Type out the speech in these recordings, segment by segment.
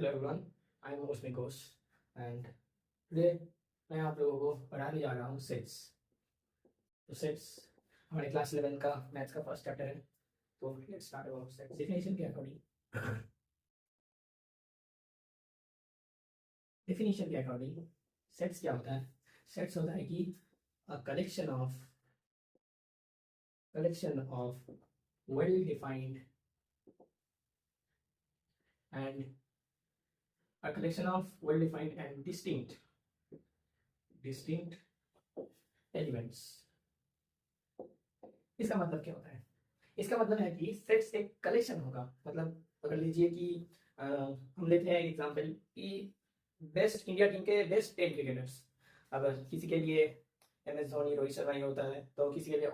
Hello everyone, I am उसमें Ghosh and today मैं आप लोगों को पढ़ाने जा रहा हूँ सेट्स। तो सेट्स हमारे क्लास 11 का मैथ्स का फर्स्ट चैप्टर है। तो let's start about sets. Definition के अकॉर्डिंग सेट्स क्या होता है? सेट्स होता है कि a collection of well defined and a collection of well defined and distinct elements। इसका मतलब क्या होता है? इसका मतलब है कि सेट्स एक कलेक्शन होगा। मतलब पकड़ लीजिए कि हम लेते हैं एग्जांपल कि बेस्ट इंडिया टीम के बेस्ट 10 क्रिकेटर्स। अगर किसी के लिए MS धोनी, रोहित शर्मा ये होता है, तो किसी के लिए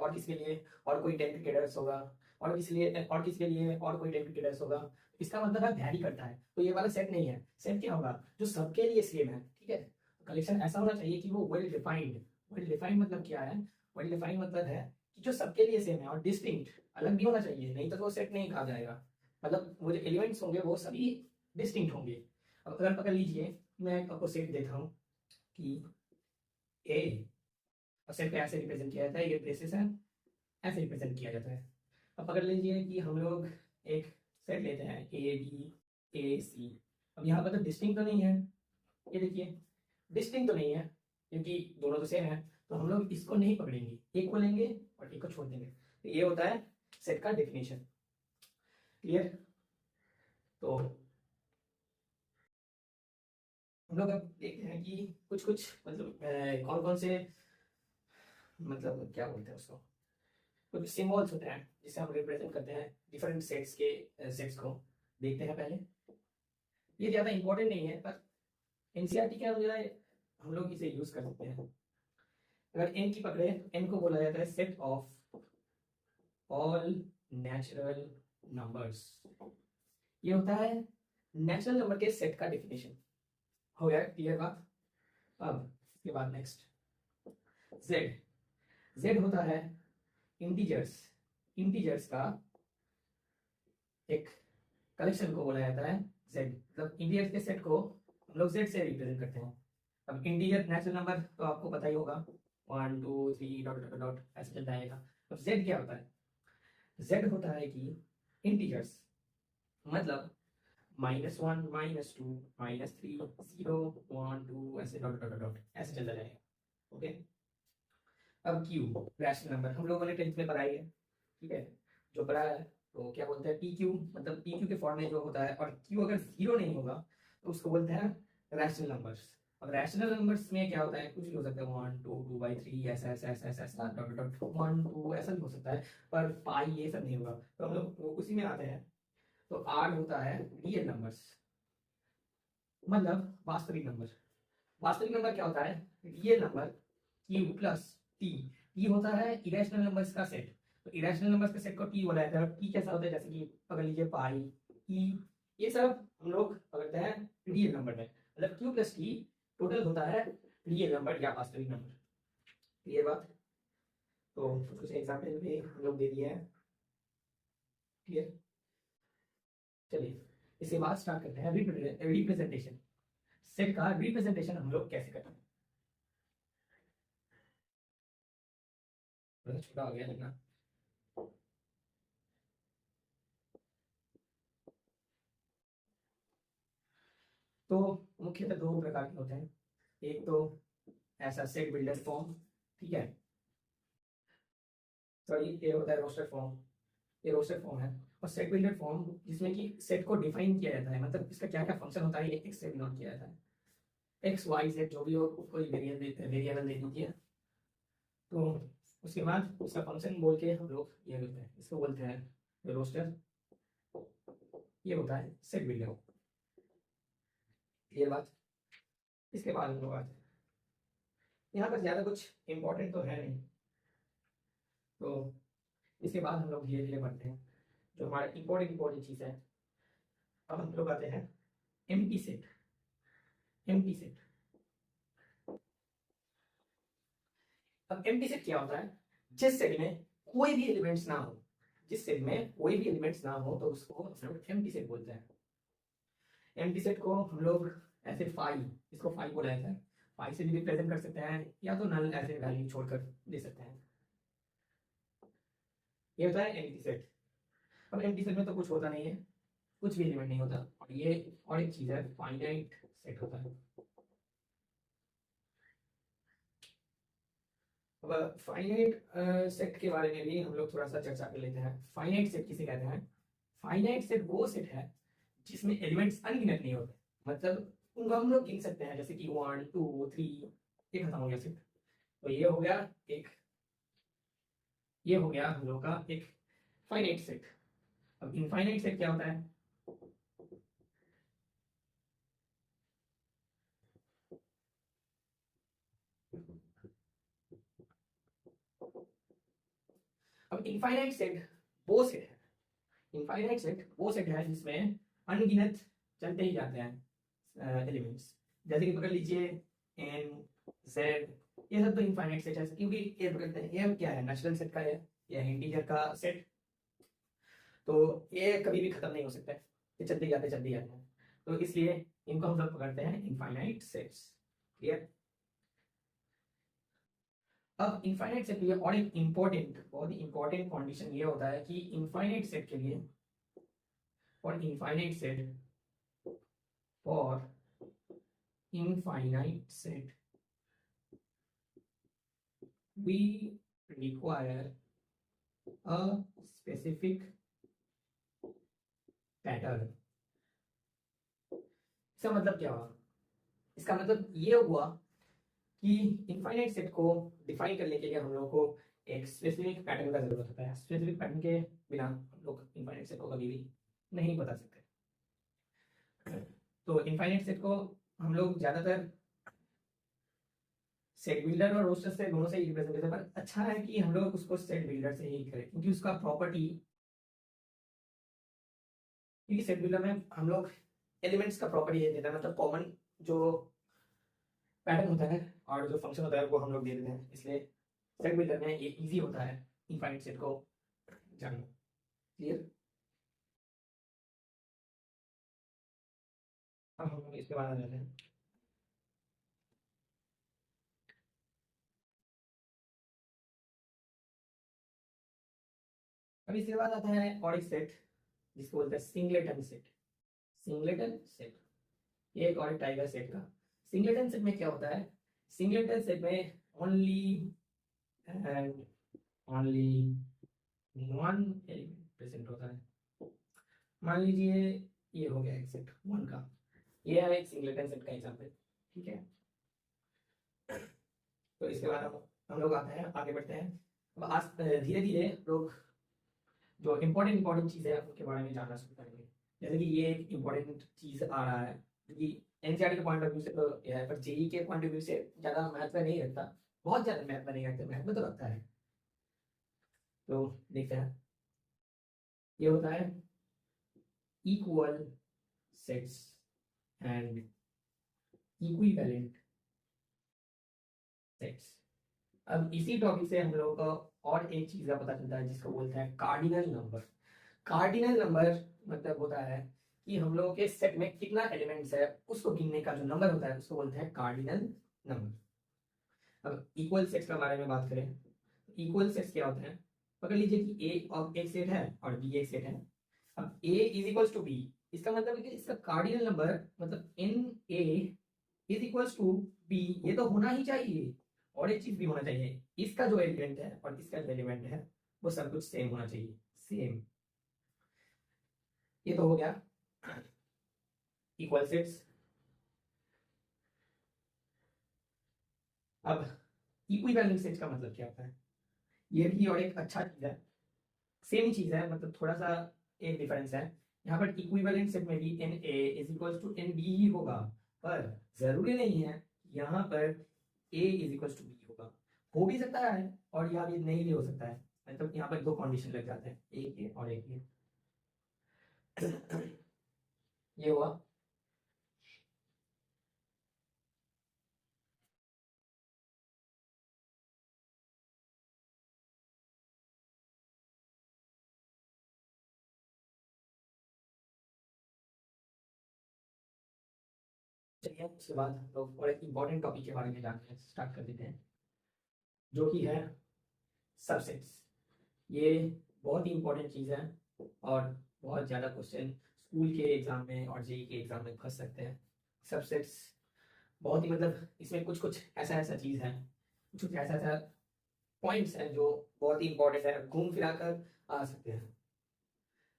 और कोई 10 क्रिकेटर्स होगा, और किसी के लिए और कोई 10 क्रिकेटर्स होगा। इसका मतलब है वैरी करता है। तो ये वाला सेट नहीं है। सेट क्या होगा? जो सबके लिए सेम है। ठीक है, कलेक्शन ऐसा होना चाहिए कि वो वेल डिफाइंड मतलब क्या है? वेल डिफाइंड मतलब है कि जो सबके लिए सेम है और डिस्टिंक्ट, अलग भी होना चाहिए, नहीं तो वो सेट नहीं कहा जाएगा। मतलब वो जो एलिमेंट्स होंगे वो सभी डिस्टिंक्ट होंगे। अब अगर पकड़ लीजिए, मैं आपको सेट देता हूँ कि ए, और सेट को ऐसे रिप्रेजेंट किया जाता है, ये प्लेसेस है, ऐसे रिप्रेजेंट किया जाता है। अब पकड़ लीजिए कि हम लोग एक सेट लेते हैं A B A C। अब यहाँ पर तो डिस्टिंक्ट तो नहीं है, ये देखिए डिस्टिंक्ट तो नहीं है क्योंकि दोनों तो सेम है। तो हम लोग इसको नहीं पकड़ेंगे, एक को लेंगे और एक को छोड़ देंगे। तो ये होता है सेट का डेफिनेशन। क्लियर? तो हम लोग अब देखते हैं कि कुछ मतलब कौन कौन से, मतलब क्या बोलते हैं उसको, कुछ सिंबल्स होते हैं जिसे हम रिप्रेजेंट करते हैं डिफरेंट सेट्स को। देखते हैं पहले। ये ज़्यादा इंपॉर्टेंट नहीं है, पर एनसीईआरटी के अनुसार हम लोग इसे यूज कर सकते हैं। अगर एन की पकड़े, एन को बोला जाता है set of all natural numbers. ये होता है नेचुरल नंबर के सेट का डेफिनेशन। हो गया क्लियर बात? अब इसके बाद नेक्स्ट जेड होता है इंटीजर्स का एक कलेक्शन को बोला जाता है जेड। मतलब इंटीजर्स के सेट को हम लोग जेड से रिप्रेजेंट करते हैं। अब इंटीजर नेचुरल नंबर तो आपको पता ही होगा, 1 2 3 डॉट डॉट डॉट ऐसे चलता रहेगा। अब जेड क्या होता है? जेड होता है कि इंटीजर्स, मतलब -1 -2 -3 0 1 2 ऐसे डॉट डॉट डॉट ऐसे चलता रहेगा। ओके। अब क्यू रैशनल नंबर हम लोगों ने 10th में पढ़ाई है। ठीक है, जो पढ़ा है तो क्या बोलते हैं PQ, मतलब PQ के फॉर्म में जो होता है, और Q अगर 0 नहीं होगा तो उसको बोलते हैं रैशनल नंबर्स। अब रैशनल नंबर्स में क्या होता है? कुछ भी हो सकता है, 1 2 2 बाई 3 ऐसा ऐसा ऐसा ऐसा ऐसा डॉट डॉट 1 2 ऐसा भी हो सकता है, पर पाई ये सब नहीं होगा। तो हम लोग उसी में आते हैं। तो R होता है रियल नंबर्स, मतलब वास्तविक नंबर। वास्तविक नंबर क्या होता है? Real number Q plus T होता है इरेशनल नंबर्स का सेट। तो इरेशनल नंबर्स के सेट को T बोला जाता है। T कैसा होता है? जैसे कि पकड़ लीजिए पाई, E, ये सब हम लोग पकड़ते हैं रियल नंबर में। मतलब Q प्लस T टोटल होता है रियल नंबर या वास्तविक नंबर। क्लियर बात? तो कुछ एग्जाम्पल भी हम लोग दे दिए हैं। क्लियर? चलिए इसके बाद स्टार्ट करते हैं रिप्रेजेंटेशन। सेट का रिप्रेजेंटेशन हम लोग कैसे करते हैं? छोटा हो गया लगना। तो मुख्यतः दो प्रकार के होते हैं। एक तो ऐसा सेट बिल्डर फॉर्म, ठीक है, सॉरी ये होता है रोस्टर फॉर्म, ये रोस्टर फॉर्म है। और सेट बिल्डर फॉर्म जिसमें कि सेट को डिफाइन किया जाता है, मतलब इसका क्या क्या फंक्शन होता है ये एक्स से डिनोट किया जाता है। एक्स वाई जेड जो भी हो, कोई वेरिएबल दे दीजिए। तो उसके बाद उसका फंक्शन बोल के हम लोग ये करते हैं, इसको बोलते हैं रोस्टर। ये होता है सेट बिल्डर। क्लियर बात? इसके बाद हम लोग आते हैं, यहाँ पर ज़्यादा कुछ इंपॉर्टेंट तो है नहीं। तो इसके बाद हम लोग धीरे धीरे बढ़ते हैं जो हमारा इंपॉर्टेंट चीज़ है। अब हम लोग आते हैं एम्प्टी सेट। अब एम्प्टी सेट क्या होता है? जिस सेट में कोई भी एलिमेंट्स ना हो, तो उसको हम लोग एम्प्टी सेट बोलते हैं। एम्प्टी सेट को हम लोग ऐसे फाई, इसको फाई बोला जाता है, फाई से भी रिप्रेजेंट कर सकते हैं या तो नल ऐसे वैल्यू छोड़कर दे सकते हैं। ये होता है एम्प्टी सेट। अब एम्प्टी सेट में तो कुछ होता नहीं है, कुछ भी एलिमेंट नहीं होता। और ये और एक चीज है, फाइनाइट सेट होता है। अब फाइनाइट सेट के बारे में भी हम लोग थोड़ा सा चर्चा कर लेते हैं। फाइनाइट सेट किसे कहते हैं? फाइनाइट सेट वो सेट है जिसमें एलिमेंट्स अनगिनत नहीं होते, मतलब उनको हम लोग गिन सकते हैं, जैसे कि 1 2 3, ये खत्म हो गया सेट। तो ये हो गया एक, ये हो गया हम लोग का एक फाइनाइट सेट। अब इनफाइनाइट सेट क्या होता है? अब इनफाइनाइट सेट वो सेट है, इनफाइनाइट सेट वो सेट है जिसमें अनगिनत चलते ही जाते हैं एलिमेंट्स। जैसे कि पकड़ लीजिए एन, जेड, ये सब तो इनफाइनाइट सेट है, क्योंकि ये पकड़ते हैं, ये क्या है, नेचुरल सेट का है, ये इंटीजर का सेट, तो ये कभी भी खत्म नहीं हो सकता है, ये चलते जाते हैं, तो इसलिए इनको हम लोग पकड़ते हैं इनफाइनाइट सेट्स। क्लियर? अब इनफाइनाइट सेट के लिए और एक इम्पोर्टेंट, बहुत ही इंपॉर्टेंट कंडीशन ये होता है कि इनफाइनाइट सेट के लिए, और infinite set, for infinite set we require a specific pattern। इसका मतलब क्या हुआ? इसका मतलब ये हुआ कि इनफाइनाइट सेट को डिफाइन करने के लिए हम लोग को एक स्पेसिफिक पैटर्न का जरूरत होता है। स्पेसिफिक पैटर्न के बिना हम लोग इनफाइनाइट सेट को कभी भी नहीं बता सकते। तो इनफाइनाइट सेट को हम लोग ज्यादातर सेट बिल्डर और रोस्टर से दोनों से ही रिप्रेजेंट करते हैं, पर अच्छा है कि हम लोग उसको सेट बिल्डर से ही करें, क्योंकि उसका प्रॉपर्टी, क्योंकि सेट बिल्डर में हम लोग एलिमेंट्स का प्रॉपर्टी दे देता है, मतलब कॉमन जो पैटर्न होता है और जो फंक्शन होता है वो हम लोग दे देते हैं, इसलिए सेट बिल्डर में ये इजी होता है इनफाइनाइट सेट को जानना। क्लियर? अब हम लोग इसके बाद आ जाते हैं। अब इसके बाद आता है और एक सेट जिसको बोलते हैं सिंगलेटन सेट। सिंगलेटन सेट ये एक और टाइप है सेट का। सिंगलेटन सेट में क्या होता है? सिंगलेटन सेट में only and only one element present होता है। मान लीजिए ये हो गया एक सेट वन का, ये है एक सिंगलेटन सेट का एग्जांपल। ठीक है, तो इसके बाद हम लोग आते हैं, आगे बढ़ते हैं। अब आज धीरे धीरे लोग जो इम्पोर्टेंट चीज़ है उनके बारे में जानना शुरू करेंगे। जैसे कि ये एक इम्पोर्टेंट चीज़ आ रहा है, क्योंकि एनसीईआरटी के पॉइंट ऑफ व्यू से तो यह है, पर जेई के पॉइंट ऑफ व्यू से ज़्यादा महत्व नहीं रखता, बहुत ज़्यादा महत्व नहीं रखता, महत्व तो रखता है। तो देखते हैं, ये होता है equal sets and equivalent sets. अब इसी टॉपिक से हम लोगों को और एक चीज का पता चलता है जिसको बोलते हैं कार्डिनल नंबर। कार्डिनल नंबर मतलब होता है कि हम लोगों के सेट में कितना एलिमेंट्स है उसको गिनने का जो नंबर होता है उसको बोलते हैं कार्डिनल नंबर। अब इक्वल सेट्स के बारे में बात करें, इक्वल सेट्स क्या होते हैं? पकड़ लीजिए कि ए और एक सेट है और बी एक सेट है। अब A is equals to B, इसका मतलब है कि इसका कार्डिनल नंबर मतलब n A is equals to B, ये तो होना ही चाहिए। और एक चीज भी होना चाहिए, इसका जो एलिमेंट है और इसका जो एलिमेंट है वो सब कुछ सेम होना चाहिए, सेम। ये तो हो गया इक्वल सेट्स। अब इक्विवेलेंट सेट्स का मतलब क्या होता है? ये भी और एक अच्छा चीज है, सेम चीज है, मतलब थोड़ा सा एक डिफरेंस है। यहाँ पर इक्विवेलेंट सेट में भी n A is equals to n B ही होगा, पर जरूरी नहीं है यहाँ पर A is equals to B होगा। हो भी सकता है और यहाँ भी नहीं भी हो सकता है, मतलब यहाँ पर दो कंडीशन लग जाते हैं, एक ये और एक ये हुआ। चलिए उसके बाद हम लोग और एक इम्पोर्टेंट टॉपिक के बारे में जानते हैं, स्टार्ट कर देते हैं, जो कि है सबसेट्स। ये बहुत ही इम्पोर्टेंट चीज़ है और बहुत ज़्यादा क्वेश्चन स्कूल के एग्जाम में और जेई के एग्जाम में फंस सकते हैं। सबसेट्स बहुत ही मतलब इसमें कुछ कुछ ऐसा ऐसा चीज़ है, कुछ कुछ ऐसा ऐसा पॉइंट्स हैं जो बहुत ही इंपॉर्टेंट है, घूम फिरा कर आ सकते हैं।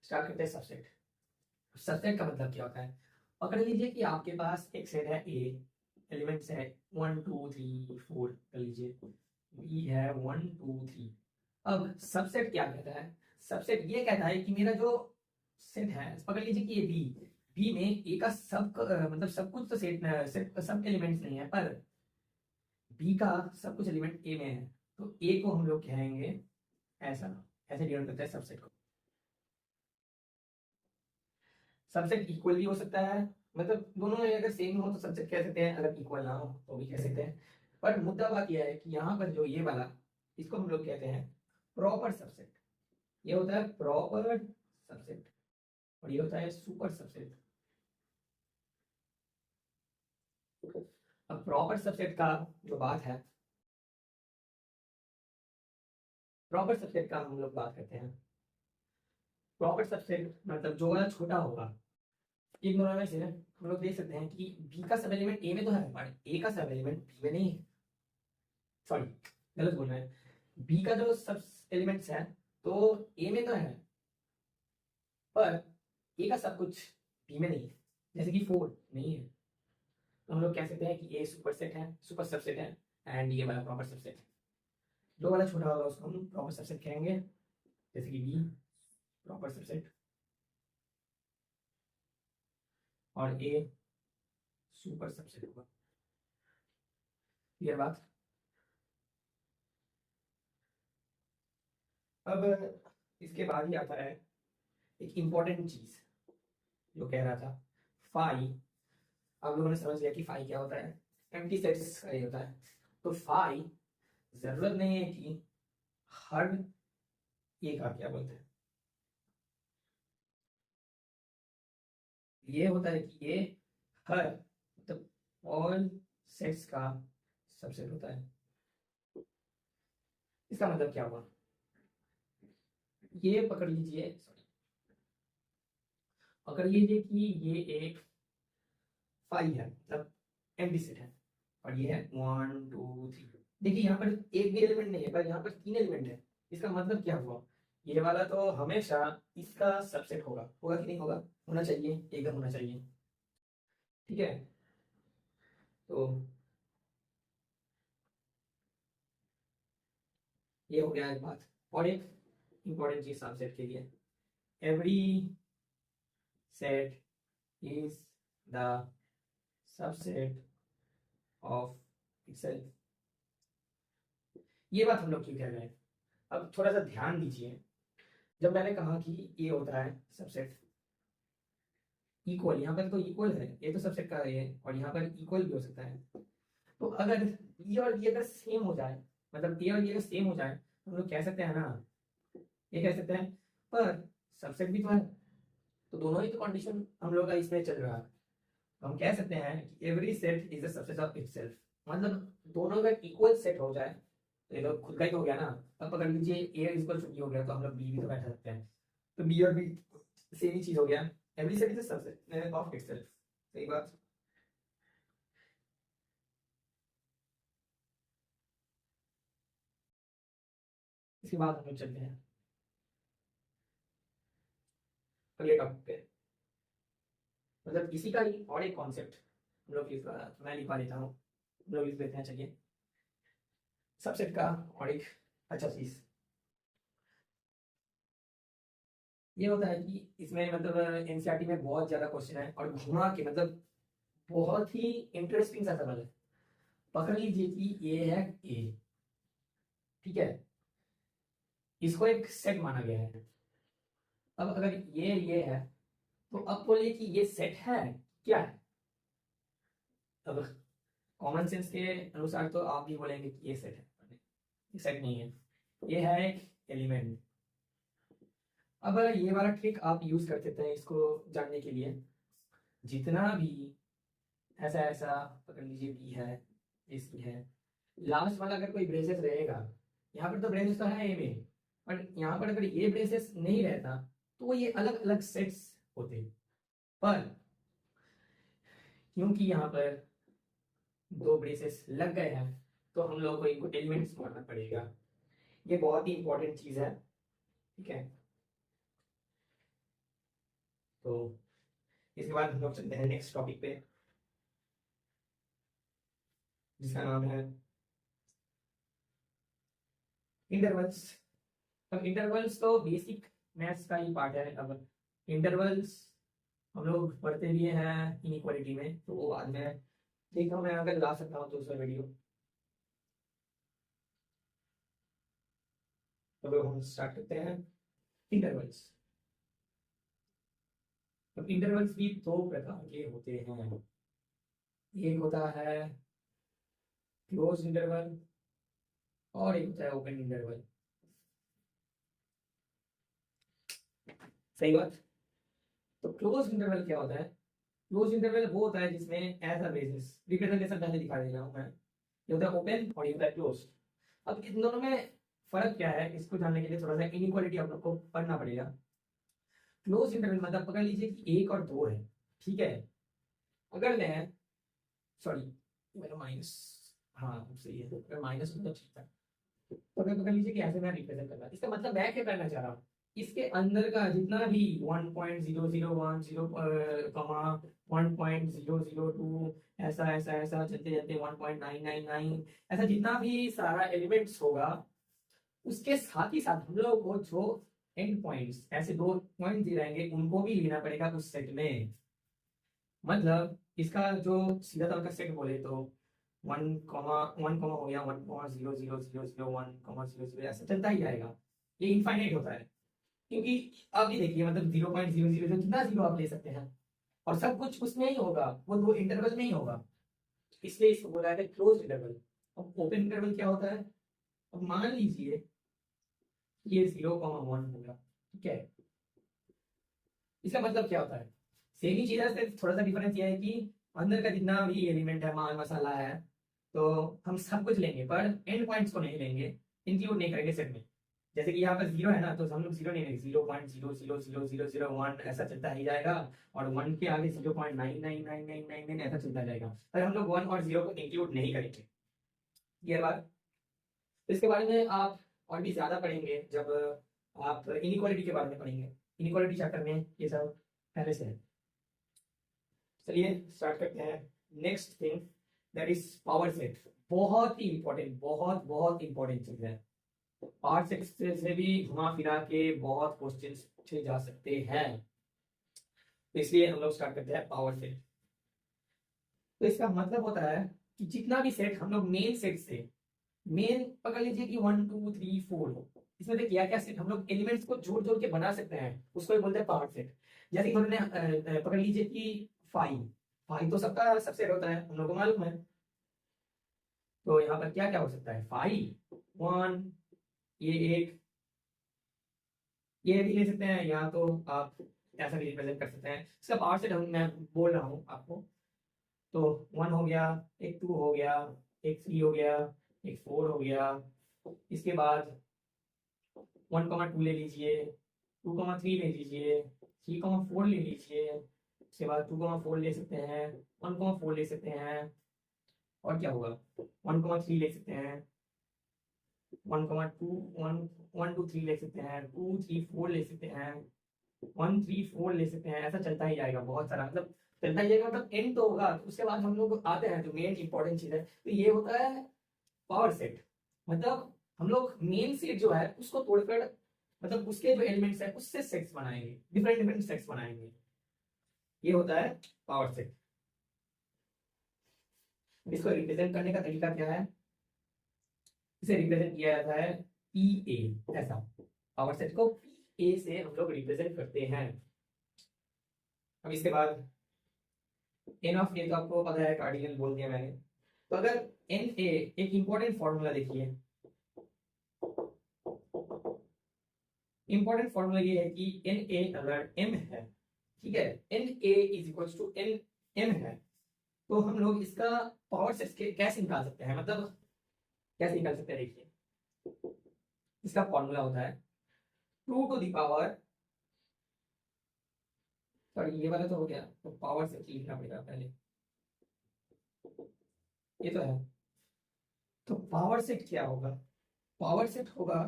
स्टार्ट करते हैं सबसेट। सबसेट का मतलब क्या होता है? पकड़ लीजिए कि आपके पास एक सेट है ए, एलिमेंट्स है 1 2 3 4, कर लीजिए बी है 1 2 3। अब सबसेट क्या कहता है? सबसेट ये कहता है कि मेरा जो सेट है, पकड़ लीजिए कि ये बी, बी में ए का मतलब सब कुछ तो सेट सब एलिमेंट्स नहीं है, पर बी का सब कुछ एलिमेंट ए में है, तो ए को हम लोग कहेंगे ऐसा, ऐसे डिनोट करते हैं सबसेट को। सबसेट इक्वल भी हो सकता है, मतलब दोनों में अगर सेम हो तो सबसेट कह सकते हैं, अगर इक्वल ना हो तो भी कह सकते हैं। पर मुद्दा बात यह है कि यहाँ पर जो ये वाला, इसको हम लोग कहते हैं प्रॉपर सबसेट। ये होता है प्रॉपर सबसेट और ये होता है सुपर सबसेट। अब प्रॉपर सबसेट का जो बात है, प्रॉपर सबसेट का हम लोग बात करते हैं। प्रॉपर सबसेट मतलब जो वाला छोटा होगा, इन दोनों में से हम लोग देख सकते हैं कि बी का सब एलिमेंट ए में तो है, पर ए का सब एलिमेंट बी में नहीं है। सॉरी, गलत बोल रहे हैं। बी का जो सब एलिमेंट्स है तो ए में तो है, पर ए का सब कुछ बी में नहीं है, जैसे कि 4 नहीं है। तो हम लोग कह सकते हैं कि ए सुपर सेट है, सुपर सबसेट है, एंड ये वाला प्रॉपर सबसेट है। जो वाला छोटा होगा उसको हम प्रॉपर सबसेट कहेंगे, जैसे कि बी प्रॉपर सबसेट और ए सुपर सबसेट होगा। क्लियर बात? अब इसके बाद ही आता है एक इंपॉर्टेंट चीज जो कह रहा था, फाई। आप लोगों ने समझ लिया कि फाई क्या होता है, एम्प्टी सेट्स का ये होता है। तो फाई जरूरत नहीं है कि हर, ये का क्या बोलते हैं, ये होता है कि ये हर मतलब ऑल सेट्स का सबसेट होता है। इसका मतलब क्या हुआ? ये पकड़ लीजिए, सॉरी, पकड़ लीजिए कि ये एक फाई है, मतलब एम्प्टी सेट है, और ये है 1 2 3। देखिए यहाँ पर एक भी एलिमेंट नहीं है, पर यहाँ पर 3 एलिमेंट है। इसका मतलब क्या हुआ? ये वाला तो हमेशा इसका सबसेट होगा, होगा कि नहीं होगा? होना चाहिए, एकदम होना चाहिए। ठीक है, तो ये हो गया एक बात। और एक इंपॉर्टेंट चीज सबसेट के लिए, every set is the subset of itself. ये बात हम लोग क्यों कह रहे हैं? अब थोड़ा सा ध्यान दीजिए। जब मैंने कहा कि ये होता है सबसेट इक्वल, यहाँ पर तो इक्वल है, ये तो सबसेट का ये, और यहाँ पर इक्वल भी हो सकता है। तो अगर बी और बी अगर सेम हो जाए, मतलब ए और बी अगर सेम हो जाए, तो हम लोग कह सकते हैं ना, ये कह सकते हैं। पर सबसेट भी तो है, तो दोनों ही तो कंडीशन हम लोग का इसमें चल रहा है। तो हम कह सकते हैं कि every set is a subset of itself, मतलब दोनों का इक्वल सेट हो जाए तो ये तो खुद का ही तो हो गया ना। अब पकड़ लीजिए ए इक्वल टू बी हो गया, तो हम लोग बी भी तो बैठा सकते हैं, तो बी और बी सेम ही चीज हो गया। Every set is a subset of itself. सही बात। इसके बाद हम लोग चलते हैं अगले टॉपिक पे, मतलब इसी का ही और एक कॉन्सेप्ट हम लोग मैं लिखवा देता हूँ, हम लोग लिख लेते हैं। चलिए, सबसेट का और एक अच्छा चीज ये होता है कि इसमें मतलब एनसीईआरटी में बहुत ज्यादा क्वेश्चन है और घुमा के, मतलब बहुत ही इंटरेस्टिंग सा सवाल है। पकड़ लीजिए कि ये है ए, ठीक है, इसको एक सेट माना गया है। अब अगर ये है, तो अब बोलिए कि ये सेट है, क्या है? अब कॉमन सेंस के अनुसार तो आप भी बोलेंगे कि ये सेट है, ये सेट नहीं है, ये है एक एलिमेंट। अब ये वाला ट्रिक आप यूज कर सकते हैं इसको जानने के लिए। जितना भी ऐसा ऐसा पकड़ लीजिए बी है, इसकी है, लास्ट वाला अगर कोई ब्रेसेस रहेगा, यहाँ पर तो ब्रेसेस तो है ए में, पर यहाँ पर अगर ये ब्रेसेस नहीं रहता तो ये अलग अलग सेट्स होते, पर क्योंकि यहाँ पर दो ब्रेसेस लग गए हैं तो हम लोग को इनको एलिमेंट्स मानना पड़ेगा। ये बहुत ही इंपॉर्टेंट चीज है, ठीक है। तो इसके बाद हम लोग चलते हैं नेक्स्ट टॉपिक पे, जिसका नाम है इंटरवल्स। अब इंटरवल्स तो बेसिक मैथ्स का ही पार्ट है। अब इंटरवल्स हम लोग पढ़ते भी हैं इनइक्वालिटी में, तो वो बाद में ठीक है, मैं अगर ला सकता हूँ दूसरा वीडियो। तो हम स्टार्ट करते हैं इंटरवल्स। अब इंटरवल्स भी दो प्रकार के होते हैं, एक होता है क्लोज इंटरवल और एक होता है ओपन इंटरवल। सही बात। तो क्लोज इंटरवल क्या होता है? क्लोज इंटरवल वो होता है जिसमें ऐसा बेसिस रिप्रेजेंटेशन पहले दिखा दे रहा हूं मैं, ये होता है ओपन और ये होता है क्लोज। अब इन दोनों में फर्क क्या है, इसको जानने के लिए थोड़ा सा इनइक्वालिटी आप लोग को पढ़ना पड़ेगा। क्लोज इंटरवल मतलब पकड़ लीजिए कि एक और दो है, ठीक है। अगर मैं सॉरी मेरा माइनस, हाँ सही है, अगर माइनस मतलब ठीक था, तो अगर पकड़ लीजिए कि ऐसे मैं रिप्रेजेंट कर रहा, इसका मतलब मैं क्या करना चाह रहा हूँ, इसके अंदर का जितना भी 1.0010 कमा 1.002 ऐसा ऐसा ऐसा चलते चलते 1.999 ऐसा जितना भी सारा एलिमेंट्स होगा, उसके साथ ही साथ हम लोग को जो एंड पॉइंट्स ऐसे दो पॉइंट दे रहेंगे उनको भी लेना पड़ेगा उस सेट में। मतलब इसका जो सीधा तौर का सेट बोले तो 1 हो गया, 1,0000001 ऐसा चलता ही जाएगा, ये इनफाइनाइट होता है। क्योंकि अभी देखिए मतलब 0.00 जितना जीरो आप ले सकते हैं और सब कुछ उसमें ही होगा, वो दो इंटरवल में ही होगा, इसलिए इसको बोला है क्लोज इंटरवल। अब ओपन इंटरवल क्या होता है? अब मान लीजिए ये 0,1 होगा, ठीक है। इसका मतलब क्या होता है? सेम ही चीज है, सिर्फ थोड़ा सा डिफरेंस ये है कि अंदर का जितना भी एलिमेंट है, माल मसाला है, तो हम सब कुछ लेंगे पर एंड पॉइंट्स को नहीं लेंगे, इंक्लूड नहीं करेंगे सेट में। जैसे कि यहाँ पर जीरो है ना, तो हम लोग जीरो नहीं लेंगे, 0.000001 ऐसा चलता ही जाएगा, और वन के आगे 0.99999 ऐसा चलता जाएगा, पर हम लोग वन और जीरो को इंक्लूड नहीं करेंगे। ये बात। तो इसके बारे में आप और भी ज्यादा पढ़ेंगे जब आप इनइक्वालिटी के बारे में पढ़ेंगे, इनइक्वालिटी चैप्टर में ये सब पहले से है। चलिए स्टार्ट करते हैं। Next thing that is power set. बहुत ही इंपॉर्टेंट, बहुत बहुत इंपॉर्टेंट चीज है। पावर सेट से भी घुमा फिरा के बहुत क्वेश्चंस पूछे जा सकते हैं, तो इसलिए हम लोग स्टार्ट करते हैं पावर सेट। तो इसका मतलब होता है कि जितना भी सेट हम लोग मेन सेट से, मेन पकड़ लीजिए कि 1 2 3 4 हो, इसमें देखिए क्या क्या सेट हम लोग एलिमेंट्स को जोड़ जोड़ के बना सकते हैं, उसको ही बोलते हैं पावर सेट। जैसे कि उन्होंने पकड़ लीजिए कि 5 5 तो सबका सबसेट होता है, हम लोग को मालूम है। तो यहाँ पर क्या क्या हो सकता है? 5 1, ये एक, ये भी ले सकते हैं, या तो आप ऐसा भी रिप्रेजेंट कर सकते हैं। इसका पावर सेट हम मैं बोल रहा हूँ आपको, तो 1 हो गया, एक 2 हो गया, एक 3 हो गया, एक 4 हो गया, इसके बाद 1,2 ले लीजिए, 2,3 ले लीजिए, 3,4 ले लीजिए, उसके बाद 2,4 ले सकते हैं, 1,4 ले सकते हैं, और क्या होगा 1,3 ले सकते हैं, 1,2 1 1 2 3 ले सकते हैं, 2 3 4 ले सकते हैं, 1 3 4 ले सकते हैं, ऐसा चलता ही जाएगा बहुत सारा, मतलब चलता ही जाएगा, मतलब एंड तो होगा। उसके बाद हम लोग आते हैं जो मेन इंपॉर्टेंट चीज है, तो ये होता है पावर सेट। मतलब हम लोग मेन सेट जो है उसको तोड़कर, मतलब उसके जो एलिमेंट्स है उससे सेट्स बनाएंगे, डिफरेंट डिफरेंट सेट्स बनाएंगे, ये होता है पावर सेट। इसको रिप्रेजेंट करने का तरीका क्या है? इसे रिप्रेजेंट किया जाता है पी ए, ऐसा पावर सेट को पी ए से हम लोग रिप्रेजेंट करते हैं। अब इसके बाद एन ऑफ ए तो आपको पता है, कार्डिनल बोल दिया मैंने। तो अगर एन ए, एक इंपॉर्टेंट फॉर्मूला देखिए, इंपॉर्टेंट फॉर्मूला ये है कि एन ए अगर एम है, ठीक है, n A is equal to n M है, तो हम लोग इसका पावर सेट कैसे निकाल सकते हैं, मतलब कैसे निकाल सकते हैं, देखिए इसका फॉर्मूला होता है 2 to the पावर, सॉरी ये वाला तो हो गया, तो पावर सेट लिखना पड़ेगा पहले, ये तो है। तो पावर सेट क्या होगा, पावर सेट होगा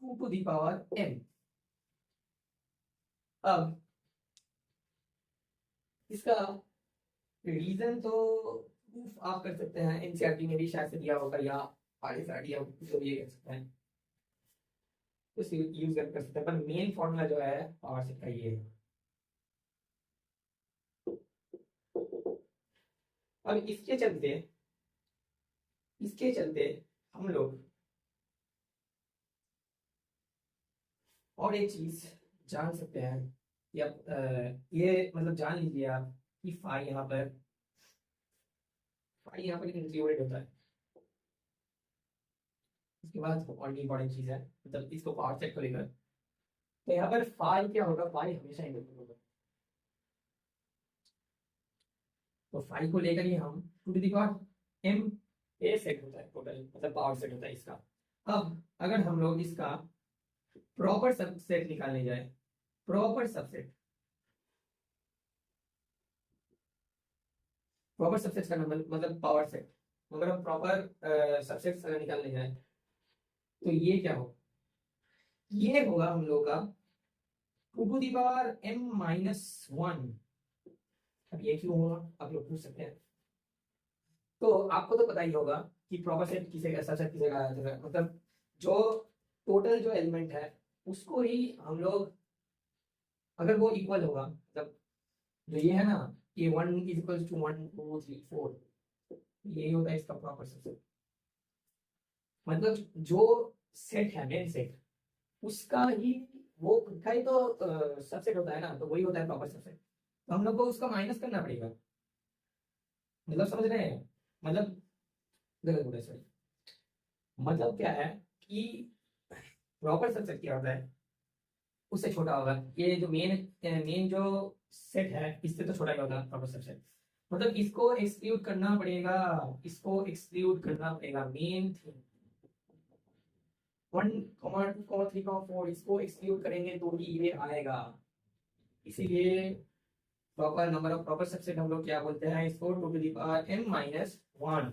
2 to the पावर m। अब इसका रीजन तो प्रूफ आप कर सकते हैं, एनसीईआरटी में भी शायद से दिया होगा, या आरएसआरटी या जो भी ये कर सकते हैं उस यूज कर सकते हैं, पर मेन फॉर्मूला जो है पावर सेट का ये है। अब इसके चलते हम लोग और एक चीज जान सकते हैं, या ये मतलब जान लीजिए आप कि फाई यहाँ पर इंक्लूडेड होता है। इसके बाद और भी इंपॉर्टेंट चीज है, मतलब इसको पावर सेट को लेकर, तो यहाँ पर फाई क्या होगा, फाई हमेशा इंक्लूडेड होगा। तो फाई को लेकर ही हम 2 to the power m A set होता है टोटल, मतलब पावर सेट होता है इसका। अब अगर हम लोग इसका प्रॉपर सबसेट निकालने जाए, प्रॉपर सबसेट, प्रॉपर सबसेट का नंबर मतलब पावर सेट, अगर हम प्रॉपर सबसेट निकालने जाए तो ये क्या हो, ये होगा हम लोग का 2 to the पावर m-1। अब ये क्यों होगा आप लोग पूछ सकते हैं, तो आपको तो पता ही होगा कि प्रॉपर सेट किसे सबसेट किसे कहा जाता है, मतलब जो टोटल जो एलिमेंट है उसको ही हम लोग, अगर वो इक्वल होगा, मतलब जो ये है ना, ये 1 = 1 2 3 4, यही होता है इसका प्रॉपर सबसेट। मतलब जो सेट है मेन सेट, उसका ही वो खुद का ही तो सबसेट होता है ना, तो वही होता है प्रॉपर सबसेट। तो हम लोग को उसका माइनस करना पड़ेगा, मतलब समझ रहे हैं, मतलब गलत बोला सॉरी, मतलब क्या है कि प्रॉपर सबसेट क्या होता है, उससे छोटा होगा, ये जो मेन जो सेट है इससे तो छोटा ही होगा प्रॉपर सबसेट, मतलब इसको एक्सक्लूड करना पड़ेगा, इसको एक्सक्लूड करना पड़ेगा मेन थिंग। 1 2 3 4 इसको एक्सक्लूड करेंगे तो ही ये आएगा, इसीलिए proper number of proper subset हम लोग क्या बोलते हैं इसको, 2 to the पावर m-1।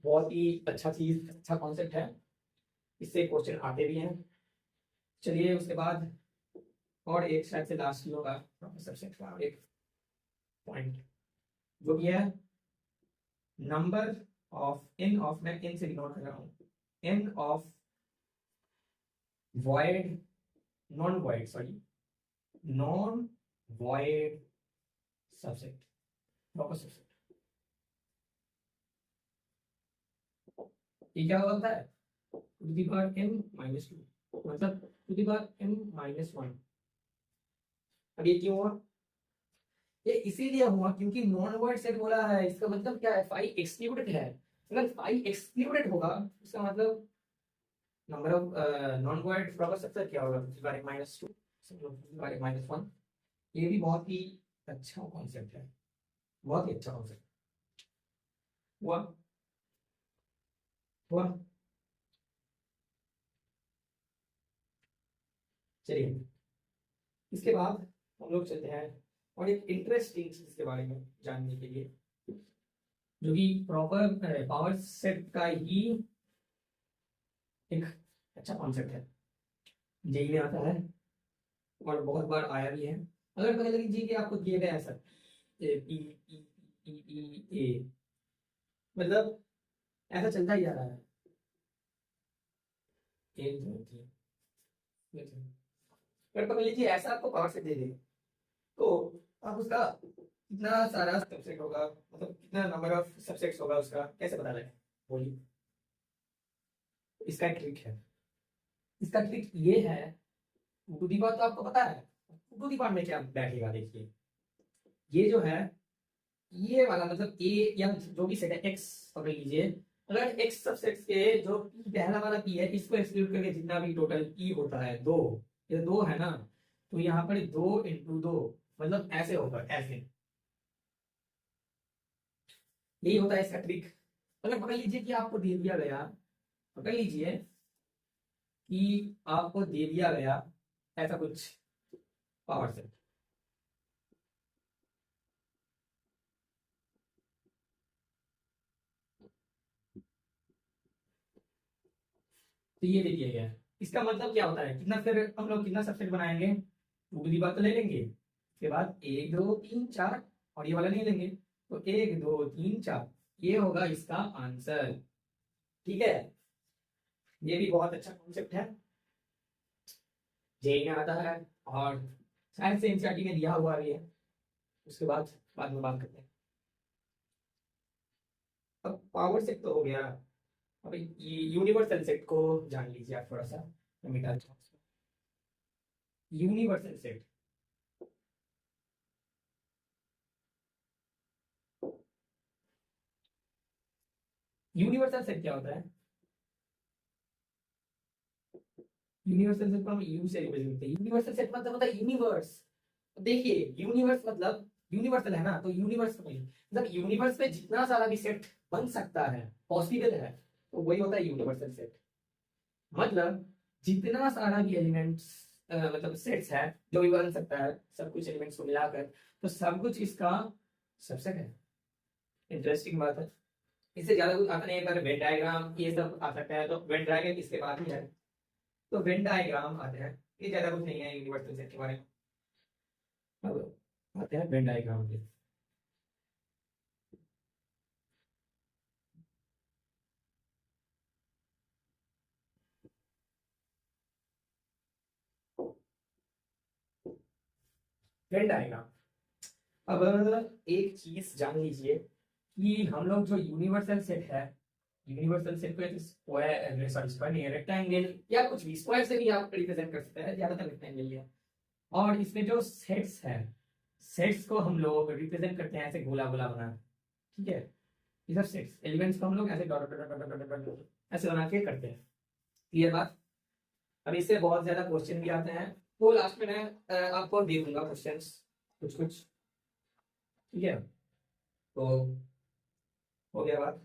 बहुत ही अच्छा चीज, अच्छा कॉन्सेप्ट है, इससे क्वेश्चन आते भी हैं। चलिए उसके बाद और एक शायद से लास्ट ही होगा प्रॉपर सबसेट का एक पॉइंट, जो कि है नंबर ऑफ n ऑफ, मैं n से डिनोट कर रहा हूँ, n of void non void sorry non void subset, proper subset. ये क्या होता है, टू दी पावर m-2, मतलब टू दी पावर m-1। अब ये क्यों हुआ, ये इसीलिए हुआ क्योंकि नॉन वर्ड सेट बोला है, इसका मतलब क्या है, फाई एक्सक्लूडेड है। अगर फाई एक्सक्लूडेड होगा इसका मतलब number of non word proper subset क्या होगा, -2 -1। ये भी बहुत ही अच्छा कॉन्सेप्ट है, बहुत ही अच्छा कॉन्सेप्ट हुआ हुआ। चलिए इसके बाद हम लोग चलते हैं और एक इंटरेस्टिंग चीज के बारे में जानने के लिए, जो कि प्रॉपर पावर सेट का ही एक अच्छा कॉन्सेप्ट है, जेई में आता है और बहुत बार आया भी है। अगर पता लगे जी कि आपको दिए गए ऐसा पी ई ई ए, मतलब ऐसा चलता ही जा रहा है, अगर पकड़ लीजिए ऐसा आपको पावर सेट दे दे, तो आप उसका कितना सारा सबसेट होगा, मतलब कितना नंबर ऑफ सबसेट्स होगा उसका कैसे पता लगे, बोलिए। इसका एक ट्रिक है, इसका ट्रिक ये है, टू दी पावर तो आपको पता है, टू दी पावर में क्या बैठेगा, देखिए ये जो है, ये वाला मतलब ए या जो भी सेट है एक्स पकड़ लीजिए, अगर एक्स सबसेट्स के जो पहला वाला पी है इसको एक्सक्लूड करके जितना भी टोटल पी होता है दो, ये दो है ना, तो यहाँ पर 2 × 2 मतलब ऐसे होगा, ऐसे यही होता है इसका ट्रिक। अगर पकड़ लीजिए कि आपको दे दिया गया, पकड़ लीजिए कि आपको दे दिया गया ऐसा कुछ पावर सेट, तो ये दे दिया गया है। इसका मतलब क्या होता है, कितना फिर हम लोग कितना सबसेट बनाएंगे, 2 की बात तो ले लेंगे, उसके बाद 1 2 3 4 और ये वाला नहीं लेंगे, तो 1 2 3 4, ये होगा इसका आंसर। ठीक है, ये भी बहुत अच्छा कॉन्सेप्ट है, जेई में आता है और शायद से एनसीईआरटी में दिया हुआ भी है। उसके बाद में बात करते हैं। अब पावर सेट तो हो गया, अब यूनिवर्सल सेट को जान लीजिए आप थोड़ा सा, मैं मिटा देता हूँ इसको। यूनिवर्सल सेट, यूनिवर्सल सेट क्या होता है, यूनिवर्सल सेट को हम यू से रिप्रेजेंट करते हैं। यूनिवर्सल सेट मतलब होता है यूनिवर्स। देखिए यूनिवर्स मतलब यूनिवर्सल है ना, तो यूनिवर्स मतलब यूनिवर्स में जितना सारा भी सेट बन सकता है, पॉसिबल है, तो वही होता है यूनिवर्सल सेट। मतलब जितना सारा भी एलिमेंट्स मतलब सेट्स है, जो भी बन सकता है, सब कुछ एलिमेंट्स को मिलाकर, तो सब कुछ इसका सबसेट है। इंटरेस्टिंग बात है, इससे ज्यादा कुछ आता नहीं है, पर वेन डायग्राम ये सब आ सकता है, तो वेन डायग्राम इसके बाद ही है, तो वेन डायग्राम आते हैं, ये ज्यादा कुछ नहीं है यूनिवर्सल सेट के बारे में। अब आते हैं वेन डायग्राम के। वेन डायग्राम, अब एक चीज जान लीजिए कि हम लोग जो यूनिवर्सल सेट है, यूनिवर्सल सेट को स्क्वायर, सॉरी स्क्वायर नहीं, रेक्टेंगल या कुछ भी स्क्वायर से भी आप रिप्रेजेंट कर सकते हैं, ज्यादातर रेक्टेंगल ही है। और इसमें जो सेट्स है, सेट्स को हम लोग रिप्रेजेंट करते हैं ऐसे गोला गोला बना, ठीक है, ये सब सेट्स एलिमेंट्स को हम लोग ऐसे dot dot dot dot dot dot ऐसे बना के करते हैं। क्लियर बात। अब इससे बहुत ज्यादा क्वेश्चन भी आते हैं, तो लास्ट में मैं आपको दे दूंगा क्वेश्चंस कुछ कुछ, ठीक है, तो हो गया बात।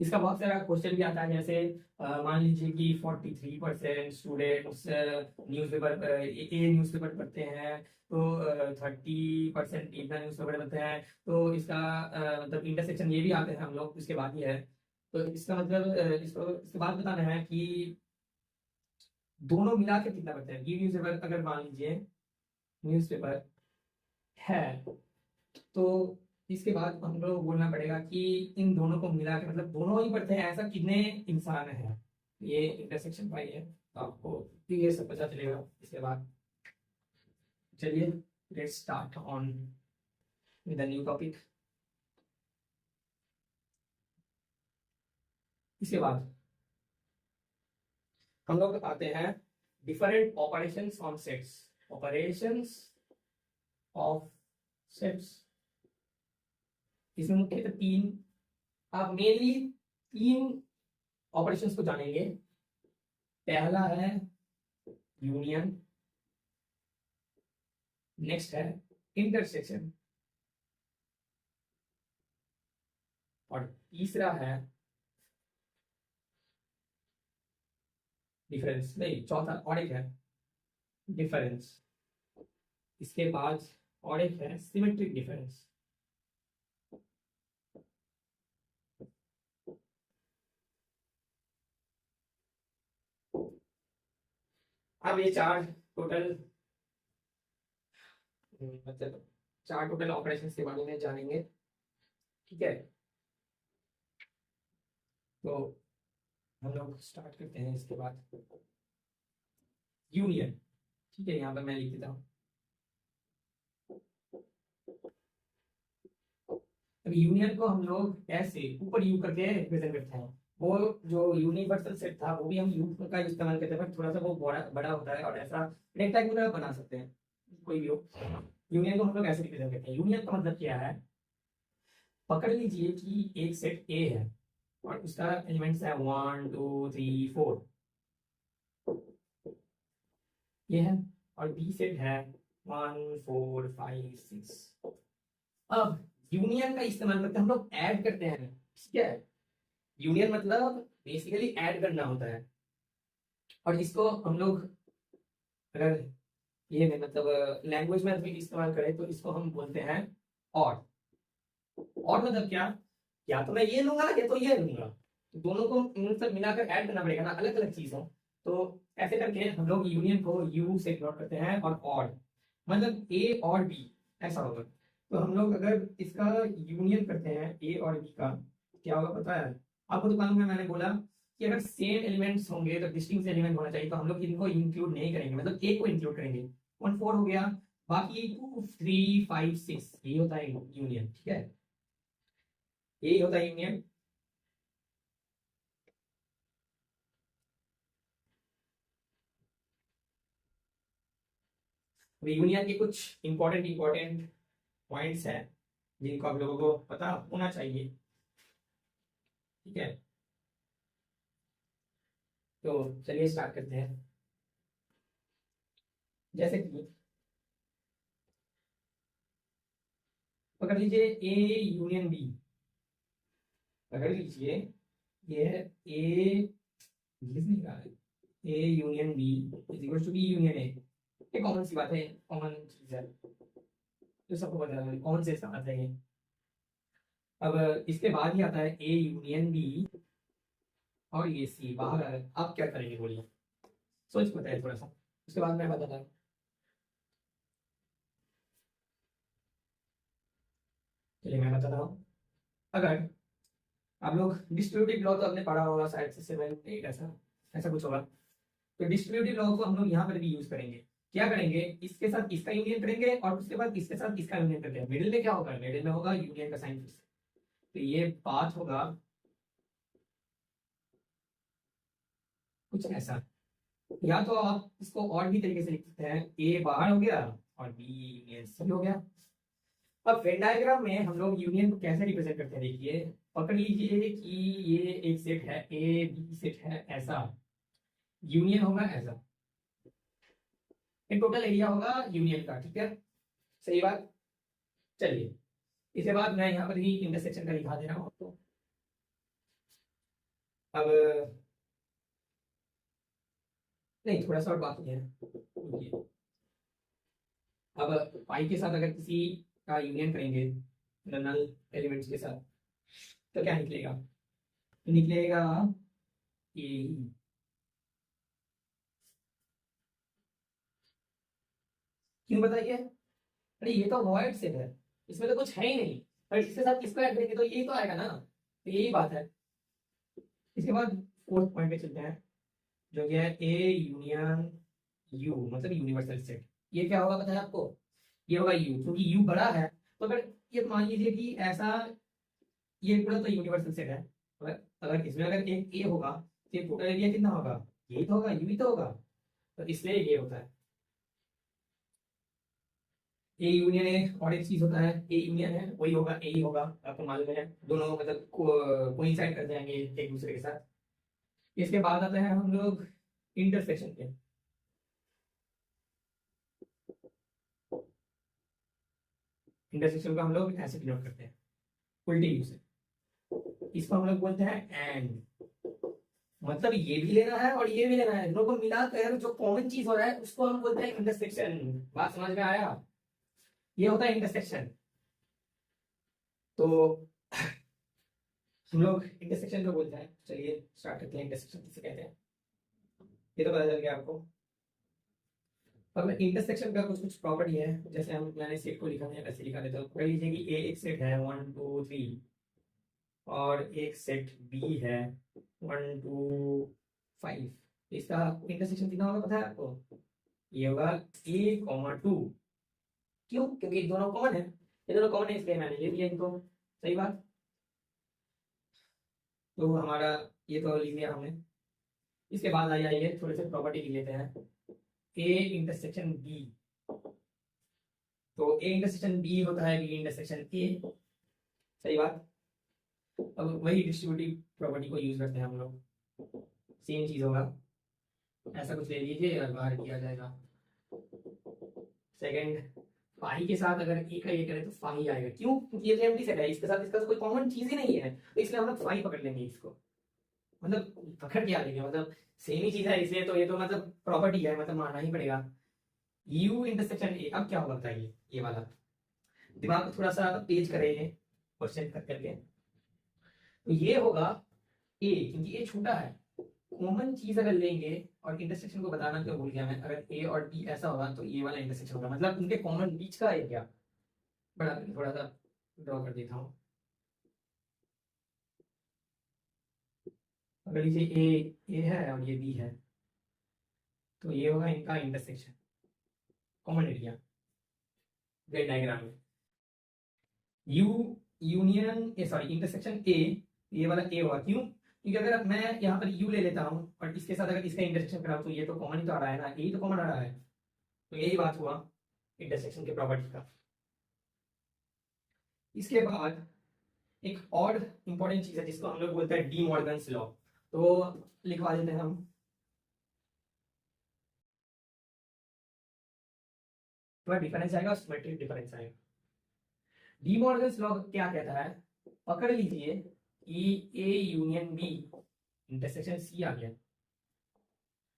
इसका बहुत सारा क्वेश्चन भी आता है, जैसे मान लीजिए कि 43% स्टूडेंट्स न्यूज़पेपर ए न्यूज़पेपर पढ़ते हैं, तो 30% इतना न्यूज़पेपर पढ़ते हैं, तो इसका मतलब इंटरसेक्शन ये भी आते हैं हम लोग, इसके बाद ही है। तो इसका मतलब इसको इसके बाद बताना है कि दोनों मिला के कितना पढ़ते हैं। ये न्यूज़पेपर अगर मान लीजिए न्यूज़पेपर है, तो इसके बाद हम लोग को बोलना पड़ेगा कि इन दोनों को मिला के मतलब दोनों ही पढ़ते हैं ऐसा कितने इंसान हैं, ये इंटरसेक्शन पाई है, तो आपको ये सब पता चलेगा इसके बाद। चलिए let's start on with the new topic. इसके बाद हम लोग आते हैं different operations on sets, operations of sets. इसमें मुख्यतः तीन, आप मेनली तीन ऑपरेशंस को जानेंगे। पहला है यूनियन, नेक्स्ट है इंटरसेक्शन, और तीसरा है डिफरेंस, नहीं चौथा और एक है डिफरेंस। इसके बाद और एक है सिमेट्रिक डिफरेंस। अब ये चार टोटल मतलब चार टोटल ऑपरेशंस के बारे में जानेंगे, ठीक है, तो हम लोग स्टार्ट करते हैं। इसके बाद यूनियन, ठीक है, यहाँ पर मैं लिख देता हूँ। अब यूनियन को हम लोग ऐसे ऊपर यू करके रिप्रेजेंट करते हैं। वो जो यूनिवर्सल सेट था वो भी हम यू का इस्तेमाल करते हैं, पर थोड़ा सा वो बड़ा बड़ा होता है और ऐसा रेक्टेंगुलर बना सकते हैं, कोई भी हो। यूनियन को हम लोग ऐसे रिप्रेजेंट करते हैं। यूनियन का मतलब क्या है, पकड़ लीजिए कि एक सेट ए है और उसका एलिमेंट्स है 1 2 3 4, ये है, और बी सेट है 1 4 5 6। अब यूनियन का इस्तेमाल करते हैं हम लोग ऐड करते हैं, क्या है यूनियन मतलब बेसिकली ऐड करना होता है। और इसको हम लोग अगर ये में मतलब लैंग्वेज में अभी इस्तेमाल करें तो इसको हम बोलते हैं और। और मतलब क्या, या तो मैं ये लूंगा या तो ये लूंगा, तो दोनों को मतलब मिलाकर ऐड करना पड़ेगा ना, अलग अलग चीज है। तो ऐसे करके हम लोग यूनियन को यू से प्लॉट करते हैं और मतलब ए और बी ऐसा होगा। तो हम लोग अगर इसका यूनियन करते हैं ए और बी का, क्या होगा पता है आपको? तो मालूम है, मैंने बोला कि अगर सेम एलिमेंट्स होंगे तो डिस्टिंक्ट एलिमेंट होना चाहिए, तो हम लोग इनको इंक्लूड नहीं करेंगे, मतलब ए को इंक्लूड करेंगे। 1 4 हो गया, बाकी 2 3 5 6 ये होता है यूनियन, ठीक है, यही होता है यूनियन। यूनियन के कुछ इंपॉर्टेंट पॉइंट्स हैं जिनको आप लोगों को पता होना चाहिए, ठीक है। तो चलिए स्टार्ट करते हैं। जैसे कि पकड़ लीजिए ए यूनियन बी, पकड़ लीजिए ये है ए, इंग्लिश नहीं रहा है, A union B is equal to B union A. ये कॉमन सी बात है, कॉमन चीज है जो सबको पता है, कॉमन सेंस का बात है ये। अब इसके बाद ही आता है ए यूनियन बी और ये सी बाहर आ रहा है, आप क्या करेंगे बोलिए, सोच के बताइए थोड़ा सा, उसके बाद मैं बताता हूँ। चलिए मैं बताता हूँ। अगर आप लोग डिस्ट्रीब्यूटिव लॉ तो आपने पढ़ा होगा शायद से 7 8 ऐसा ऐसा कुछ होगा। तो डिस्ट्रीब्यूटिव लॉ को हम लोग यहाँ पर भी यूज करेंगे। क्या करेंगे, इसके साथ इसका यूनियन करेंगे और उसके बाद इसके साथ इसका यूनियन करेंगे। मिडिल में क्या होगा, मिडिल में होगा यूनियन का साइन फिर से। तो ये बात होगा कुछ ऐसा, या तो आप इसको और भी तरीके से लिख सकते हैं, ए बाहर हो गया और बी यूनियन सी हो गया। अब वेन डायग्राम में हम लोग यूनियन को कैसे रिप्रेजेंट करते हैं, देखिए पकड़ लीजिए कि ये एक सेट है, ए बी सेट है ऐसा, यूनियन होगा ऐसा, ये टोटल एरिया होगा यूनियन का, ठीक है, सही बात। चलिए इसके बाद मैं यहाँ पर ही इंटरसेक्शन का दिखा दे रहा हूँ आपको। अब नहीं, थोड़ा सा और बात है, रुकिए। अब पाई के साथ अगर किसी का यूनियन करेंगे नल एलिमेंट्स के साथ, तो क्या निकलेगा, तो निकलेगा ये, क्यों बताइए, अरे ये तो वॉइड सेट है, इसमें तो कुछ है ही नहीं, और इसके साथ किसको ऐड करेंगे तो यही तो आएगा ना, तो यही बात है। इसके बाद फोर्थ पॉइंट पे चलते हैं, जो कि है ए यूनियन यू मतलब यूनिवर्सल सेट। ये क्या होगा पता है आपको, ये होगा यू, क्योंकि यू बड़ा है। तो अगर ये मान लीजिए कि ऐसा, ये पूरा तो यूनिवर्सल सेट है, अगर अगर इसमें अगर एक ए होगा तो ये टोटल एरिया कितना होगा, ये तो होगा, यू ही तो होगा, तो इसलिए ये होता है ए यूनियन है। और एक चीज होता है ए यूनियन है वही होगा, ए ही होगा, आपको मालूम है, दोनों मतलब कोइंसाइड कर जाएंगे एक दूसरे के साथ। इसके बाद आते हैं हम लोग इंटरसेक्शन पे। इंटरसेक्शन को हम लोग ऐसे डिनोट करते हैं उल्टी यू से, इसको हम लोग बोलते हैं एंड, मतलब ये भी लेना है और ये भी लेना है, दोनों को मिलाकर जो कॉमन चीज हो रहा है उसको हम बोलते हैं इंटरसेक्शन। बात समझ में आया, ये होता है इंटरसेक्शन। तो हम लोग इंटरसेक्शन को बोलते हैं, चलिए स्टार्ट करते हैं इंटरसेक्शन किसे कहते हैं, ये तो पता चल गया आपको। अब इंटरसेक्शन का कुछ कुछ प्रॉपर्टी है, जैसे हम मैंने सेट को लिखा है वैसे लिखा देता हूँ। कह लीजिए कि ए एक सेट है 1 2 3 और एक सेट बी है 1 2 5, इसका इंटरसेक्शन कितना होगा पता है आपको, ये होगा A, 2। क्यों, क्योंकि दोनों कॉमन है, ये दोनों कॉमन है इसलिए मैंने ले लिया इनको, सही बात। तो हमारा ये तो लिख लिया हमने। इसके बाद आ जाइए थोड़े से प्रॉपर्टी लिख लेते हैं, ए इंटरसेक्शन बी। तो ए इंटरसेक्शन बी होता है बी इंटरसेक्शन ए, सही बात। अब वही डिस्ट्रीब्यूटिव प्रॉपर्टी को यूज करते हैं हम लोग, सेम चीज होगा, ऐसा कुछ ले लीजिए और बाहर किया जाएगा। सेकंड फाई के साथ अगर ए का ये करें तो फाई आएगा, क्यों? क्योंकि ये तो एम्प्टी सेट है, इसके साथ इसका तो कोई कॉमन चीज ही नहीं है, तो इसलिए हम लोग फाई पकड़ लेंगे इसको। मतलब पकड़ क्या लेंगे, मतलब सेम ही चीज है इसलिए तो ये तो मतलब प्रॉपर्टी है, मतलब मानना ही पड़ेगा। यू इंटरसेक्शन ए, अब क्या होगा बताइए, ये वाला दिमाग को थोड़ा सा तेज करें क्वेश्चन कर करके। तो ये होगा ए, क्योंकि ए छोटा है, कॉमन चीज अगर लेंगे, और इंटरसेक्शन को बताना क्यों भूल गया मैं, अगर ए और बी ऐसा होगा तो ये वाला इंटरसेक्शन होगा, मतलब उनके कॉमन बीच का एरिया बड़ा, थोड़ा सा ड्रॉ कर देता हूँ। अगर लीजिए ए है और ये बी है, तो ये होगा इनका intersection, common area Venn diagram में। U union A sorry intersection A, ये वाला ए होगा, क्यों? क्योंकि अगर मैं यहाँ पर यू ले लेता हूँ और इसके साथ अगर इसका इंटरसेक्शन कराऊँ तो ये तो कॉमन ही तो आ रहा है ना, यही तो कॉमन आ रहा है, तो यही बात हुआ इंटरसेक्शन के प्रॉपर्टी का। इसके बाद एक और इंपॉर्टेंट चीज है जिसको हम लोग बोलते हैं डी मॉर्गन्स लॉ, तो लिखवा देते हैं हम। तो डिफरेंस आएगा, सिमेट्रिक डिफरेंस आएगा। डी मॉर्गन्स लॉ क्या कहता है, पकड़ लीजिए कि A union B intersection C आ गया,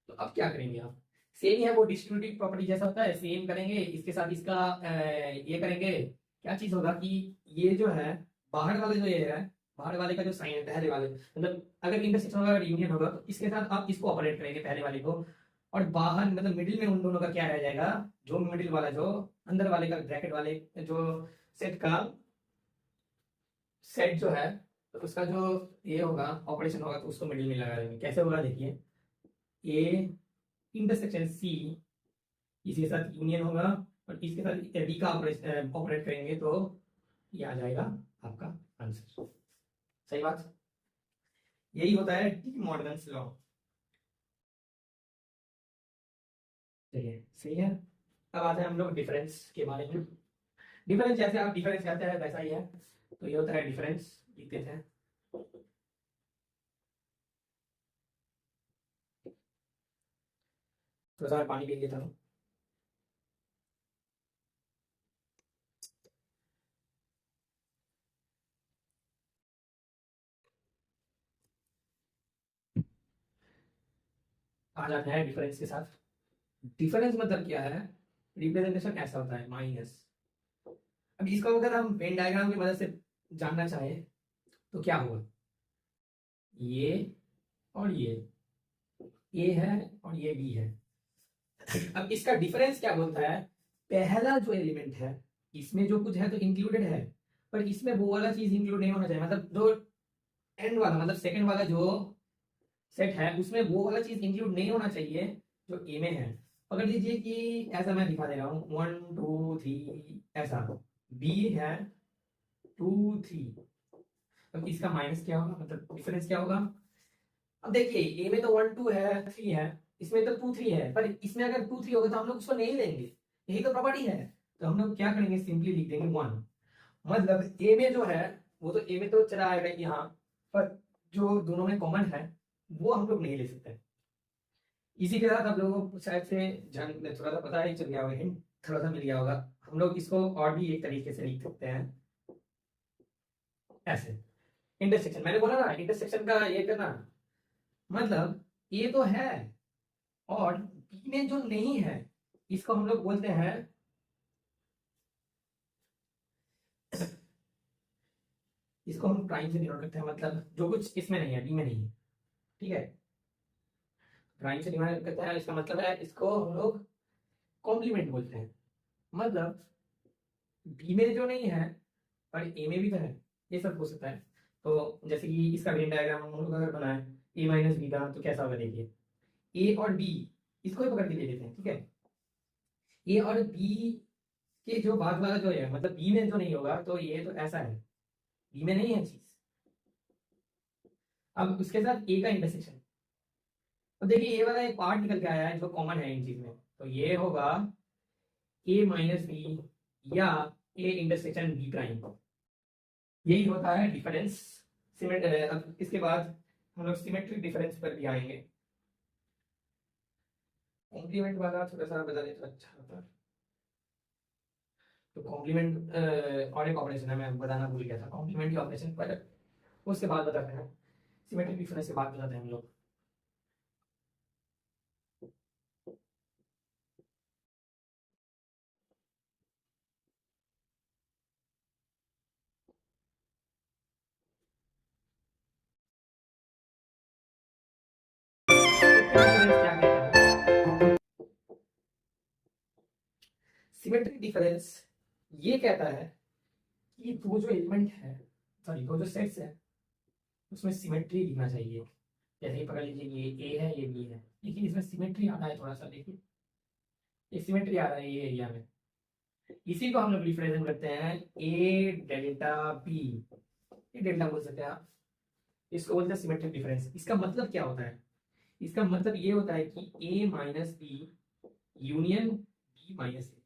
तो अब क्या करेंगे आप, सेम ही है वो डिस्ट्रीब्यूटिव प्रॉपर्टी जैसा होता है, सेम करेंगे, इसके साथ इसका ये करेंगे, क्या चीज होगा कि ये जो है बाहर वाले जो ये है, बाहर वाले का जो साइन है पहले वाले, मतलब अगर इंटरसेक्शन होगा, अगर यूनियन होगा तो इसके साथ आप इसको ऑपरेट करेंगे पहले वाले को, और बाहर मतलब मिडिल में उन दोनों का क्या रह जाएगा, जो मिडिल वाला जो अंदर वाले का ब्रैकेट वाले जो सेट का सेट जो है, तो उसका जो ये होगा ऑपरेशन होगा तो उसको मिडिल में लगा देंगे। कैसे होगा देखिए, ए इंटरसेक्शन सी, इसी के साथ यूनियन होगा और इसके साथ डी का ऑपरेट करेंगे तो ये आ जाएगा आपका आंसर। सही बात, यही होता है डी मॉर्गन्स लॉ। चलिए सही है। अब आते हैं हम लोग डिफरेंस के बारे में। डिफरेंस जैसे आप डिफरेंस कहते हैं वैसा ही है, तो ये होता है डिफरेंस, लिखते हैं। थोड़ा सा पानी पी लेता हूँ। आ जाते हैं डिफरेंस के साथ। डिफरेंस मतलब क्या है, रिप्रेजेंटेशन ऐसा होता है माइनस। अब इसको अगर हम वेन डायग्राम की मदद से जानना चाहें तो क्या होगा, ये और ये है और ये बी है। अब इसका डिफरेंस क्या बोलता है, पहला जो एलिमेंट है इसमें जो कुछ है तो इंक्लूडेड है, पर इसमें वो वाला चीज इंक्लूड नहीं होना चाहिए, मतलब जो एंड वाला मतलब सेकंड वाला जो सेट है उसमें वो वाला चीज इंक्लूड नहीं होना चाहिए जो ए में है। पकड़ लीजिए कि ऐसा मैं दिखा दे रहा हूँ, 1 2 3 ऐसा, बी है 2 3, तो इसका माइनस क्या होगा, मतलब डिफरेंस क्या होगा। अब देखिए ए में तो 1 2 है 3 है, इसमें तो 2 3 है, पर इसमें अगर 2 3 होगा तो हम लोग उसको नहीं लेंगे, यही तो प्रॉपर्टी है। तो हम लोग क्या करेंगे, सिंपली लिख देंगे 1, मतलब ए में जो है वो तो ए में तो चला आएगा यहाँ, पर जो दोनों में कॉमन है वो हम लोग नहीं ले सकते। इसी के साथ आप लोगों को शायद से जान थोड़ा सा पता ही चल गया होगा, हिंट थोड़ा सा मिल गया होगा। हम लोग इसको और भी एक तरीके से लिख सकते हैं, ऐसे इंटरसेक्शन, मैंने बोला ना इंटरसेक्शन का ये करना, मतलब ये तो है और बी में जो नहीं है इसको हम लोग बोलते हैं, इसको हम प्राइम से डिनोट करते हैं, मतलब जो कुछ इसमें नहीं है, बी में नहीं है, ठीक है, प्राइम से डिनोट करते हैं, इसका मतलब है इसको हम लोग कॉम्प्लीमेंट बोलते हैं, मतलब बी में जो नहीं है पर ए में भी तो है, ये सब हो सकता है। तो जैसे कि इसका वेन डायग्राम हम लोग अगर बनाए ए माइनस बी का तो कैसा होगा देखिए, ए और बी इसको ही पकड़ के ले लेते हैं, ठीक है, ए और बी के जो बाद वाला जो है मतलब बी में जो नहीं होगा तो ये तो ऐसा है, बी में नहीं है चीज। अब उसके साथ ए का इंटरसेक्शन, तो देखिए ये वाला एक पार्ट निकल के आया है जो कॉमन है इन चीज में, तो ये होगा ए माइनस बी या ए इंटरसेक्शन बी प्राइम, यही होता है डिफरेंस। अब इसके बाद हम लोग सिमेट्रिक डिफरेंस पर भी आएंगे। कॉम्प्लीमेंट वाला थोड़ा सा बता दें तो अच्छा होता है। तो कॉम्प्लीमेंट और एक ऑपरेशन है, मैं बताना भूल गया था, कॉम्प्लीमेंट्री ऑपरेशन पर उसके बाद बताते हैं, सिमेट्रिक डिफरेंस के बाद बताते हैं हम लोग। क्या कहता है सिमेट्रिक डिफरेंस? ये कहता है कि दो जो एलिमेंट है, सॉरी दो जो सेट्स है, उसमें सिमेट्री दिखना चाहिए। जैसे कि पकड़ लीजिए ये ए है ये बी है, लेकिन इसमें सिमेट्री आता है थोड़ा सा, देखिए ये सिमेट्री आ रहा है ये एरिया में। इसी को हम लोग रिप्रेजेंट करते हैं ए डेल्टा बी, ये डेल्टा बोल सकते हैं आप, इसको बोलते हैं सिमेट्रिक डिफरेंस। इसका मतलब क्या होता है? इसका मतलब ये होता है कि A minus B union B minus A.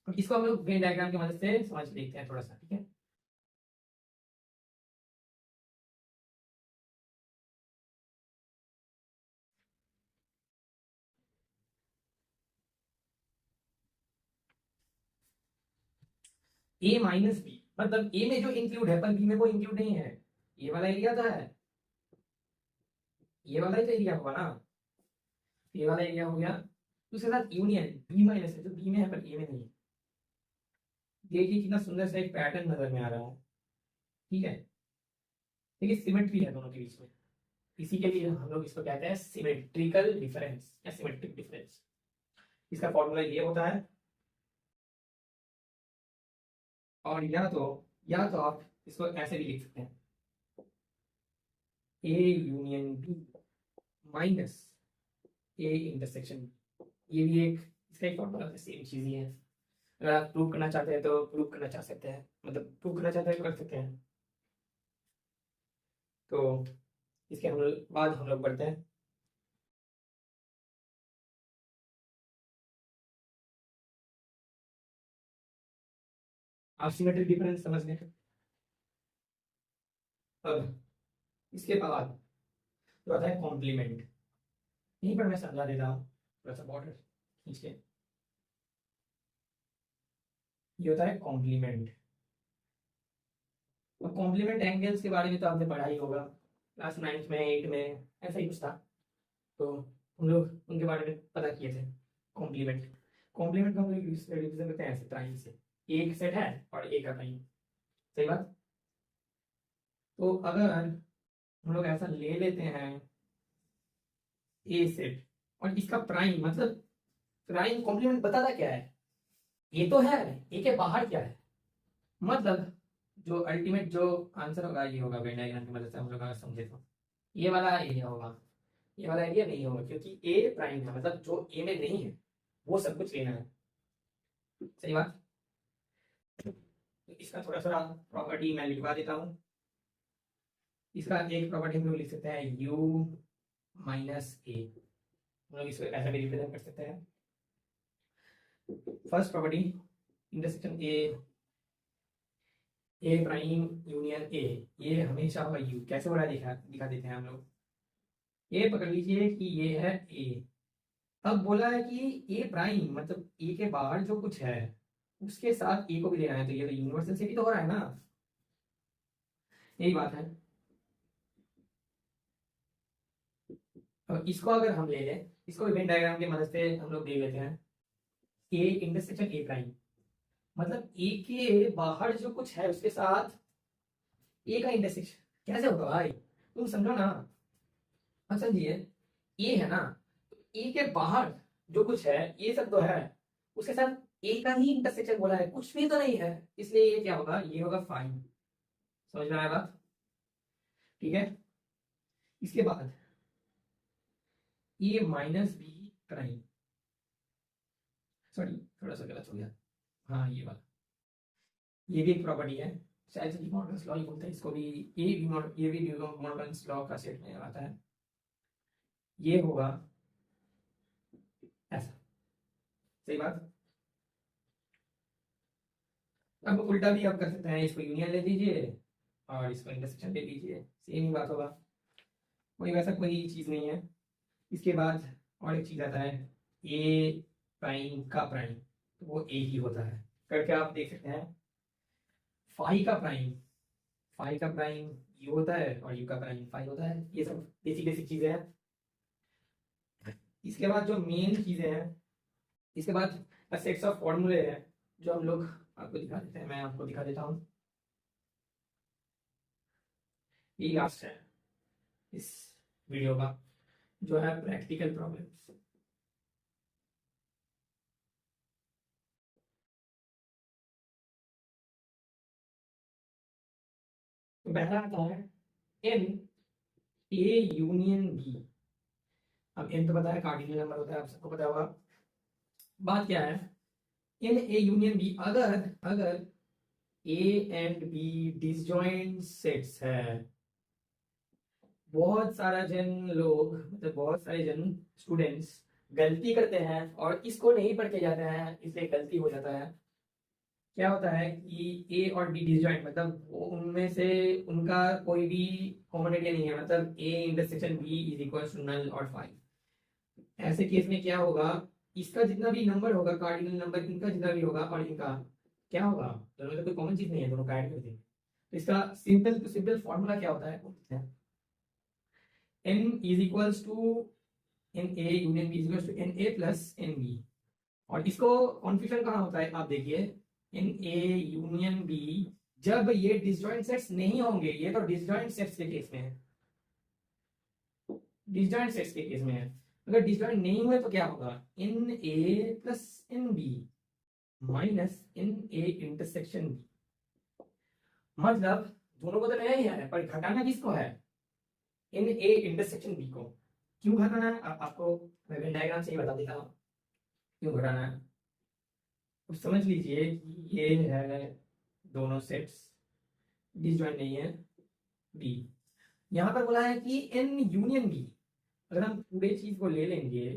इसको हम लोग वेन डायग्राम की मदद से समझ देखते हैं थोड़ा सा, ठीक है। ए माइनस बी मतलब ए में जो इंक्लूड है पर बी में वो इंक्लूड नहीं है, ये वाला एरिया तो है, ये वाला ही तो एरिया होगा ना, ये वाला एरिया हो गया, उसके साथ यूनियन बी माइनस है जो बी में है पर ए में नहीं है। देखिए कितना सुंदर सा एक पैटर्न नजर में आ रहा है, ठीक है। देखिए सिमेट्री है दोनों के बीच में, इसी के लिए हम लोग इसको कहते हैं सिमेट्रिकल डिफरेंस या सिमेट्रिक डिफरेंस। इसका फॉर्मूला ये होता है, और या तो आप इसको ऐसे भी लिख सकते हैं, A union B minus A intersection B. ये भी एक इसका एक फॉर्मूला है, सेम चीज ही है। अगर आप प्रूव करना चाहते हैं तो प्रूव करना चाह सकते हैं, मतलब प्रूव करना चाहते हैं तो कर सकते हैं। तो इसके हम लोग बाद हम लोग बढ़ते हैं। आप सिमेट्रिक डिफरेंस समझ गए। अब इसके बाद तो आता है कॉम्प्लीमेंट। यहीं पर मैं समझा देता हूँ थोड़ा सा बॉर्डर खींच के। ये होता है कॉम्प्लीमेंट। और कॉम्प्लीमेंट एंगल्स के बारे में तो आपने पढ़ा ही होगा, क्लास 9th में 8 में ऐसा ही कुछ था, तो हम लोग उनके बारे में पता किए थे। कॉम्प्लीमेंट कॉम्प्लीमेंट को हम लोग रिप्रेजेंट करते हैं ऐसे प्राइम से, एक सेट है और एक का प्राइम, सही बात। तो अगर हम लोग ऐसा ले लेते हैं ए सेट और इसका प्राइम, मतलब प्राइम कॉम्प्लीमेंट बताता क्या है, ये तो है, ए के बाहर क्या है, मतलब जो अल्टीमेट जो आंसर होगा ये होगा वेन डायग्राम की मदद से हम लोग अगर समझे तो, ये वाला एरिया होगा, ये वाला एरिया नहीं होगा, क्योंकि ए प्राइम है, मतलब जो ए में नहीं है वो सब कुछ लेना है, सही बात। तो इसका थोड़ा सा प्रॉपर्टी मैं लिखवा देता हूँ। इसका एक प्रॉपर्टी हम लोग लिख सकते हैं u माइनस ए, हम लोग इसको ऐसा भी रिप्रेजेंट कर सकते हैं। First property intersection A prime union A, ये हमेशा होगा यू, कैसे हो रहा है दिखा देते हैं हम लोग। ये पकड़ लीजिए कि ये है ए, अब बोला है कि ए प्राइम मतलब ए के बाहर जो कुछ है उसके साथ ए को भी लेना है, तो ये तो यूनिवर्सल सिटी तो हो रहा है ना, यही बात है। और इसको अगर हम ले लें, इसको वेन डायग्राम की मदद से हम लोग देख लेते हैं, ए इंटरसेक्शन ए प्राइम मतलब ए के बाहर जो कुछ है उसके साथ ए का इंटरसेक्शन कैसे होगा भाई, तुम समझो ना, अब समझिए ए है ना, तो ए के बाहर जो कुछ है ये सब तो है, उसके साथ ए का ही इंटरसेक्शन बोला है, कुछ भी तो नहीं है, इसलिए ये क्या होगा, ये होगा फाइन। समझ में आया बात, ठीक है। इसके बाद ए माइनस बी प्राइम, सॉरी थोड़ा सा गलत हो गया, हाँ ये वाला, ये भी एक प्रॉपर्टी है, शायद से डिमॉर्गन्स लॉ ही बोलते हैं इसको भी, ये भी डिमॉर्गन्स लॉ का सेट में आता है। ये होगा ऐसा, सही बात। अब उल्टा भी आप कर सकते हैं, इसको यूनियन ले लीजिए और इसको इंटरसेक्शन ले लीजिए, सेम ही बात होगा, कोई वैसा कोई चीज़ नहीं है। इसके बाद और एक चीज़ आता है ए प्राइम का प्राइम, तो वो ए ही होता है, करके आप देख सकते हैं फाई का प्राइम यू होता है और यू का प्राइम फाई होता है। ये सब बेसिक बेसिक चीजें हैं। इसके बाद जो मेन चीजें हैं, इसके बाद सेट्स ऑफ फॉर्मूले हैं जो हम लोग आपको दिखा देते हैं। मैं आपको दिखा देता हूँ, ये लास्ट है इस वीडियो का, जो है प्रैक्टिकल प्रॉब्लम्स। तो पहला आता है एन ए यूनियन बी। अब एन तो पता है कार्डिनल नंबर होता है, आप सबको पता होगा। बात क्या है, एन ए यूनियन बी अगर अगर A and B disjoint sets है। बहुत सारा जन लोग, मतलब बहुत सारे जन स्टूडेंट्स गलती करते हैं और इसको नहीं पढ़ के जाते हैं, इसलिए गलती हो जाता है। क्या होता है कि ए और बी डिसजॉइंट, मतलब उनमें से उनका कोई भी कॉमन एरिया नहीं है, मतलब A intersection B is equal to null और फाइव। ऐसे केस में क्या होगा, इसका जितना भी नंबर होगा, कार्डिनल नंबर इनका जितना भी होगा और इनका क्या होगा, दोनों में तो कोई कॉमन चीज नहीं है, दोनों का ऐड कर देंगे। तो इसका सिंपल टू सिंपल फॉर्मूला क्या होता है, n is equals to n A union B is equals to n A plus n B. और इसको कॉन्फ्यूजन कहाँ होता है, आप देखिए एन ए यूनियन बी जब ये डिसजॉइंट सेट्स नहीं होंगे, ये तो डिसजॉइंट सेट्स के केस में है, डिसजॉइंट सेट्स के केस में है। अगर डिसजॉइंट नहीं हुए तो क्या होगा, n A plus n B minus n A intersection B. मतलब दोनों को तो नया ही है, पर घटाना किसको है, एन ए इंटरसेक्शन बी को। क्यों घटाना है आपको मैं वेन डायग्राम से ही बता देता हूँ क्यों घटाना है। तो समझ लीजिए कि ये है दोनों सेट्स, डिसजॉइंट नहीं है बी। यहां पर बोला है कि एन यूनियन बी। अगर हम पूरे चीज को ले लेंगे,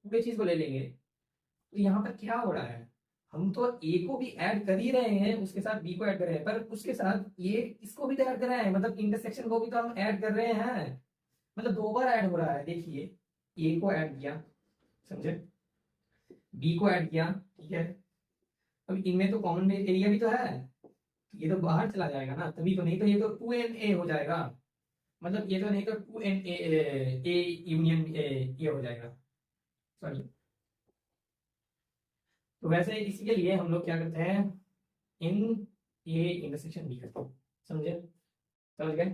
पूरे चीज को ले लेंगे तो यहाँ पर क्या हो रहा है, हम तो ए को भी ऐड कर ही रहे हैं, उसके साथ बी को ऐड कर रहे हैं, पर उसके साथ ये इसको भी तो ऐड कर रहे हैं, मतलब इंटरसेक्शन को भी तो हम ऐड कर रहे हैं, मतलब दो बार ऐड हो रहा है। देखिए ए को ऐड किया, समझे, बी को ऐड किया, ठीक है। अब इनमें तो कॉमन एरिया भी तो है, ये तो बाहर चला जाएगा ना, तभी तो, नहीं तो ये तो 2na हो जाएगा, मतलब ये तो नहीं तो 2na ए यूनियन ये हो जाएगा, सॉरी। तो वैसे इसी के लिए हम लोग क्या करते हैं, इन ए इंटरसेक्शन बी करते हैं, समझे, समझ गए,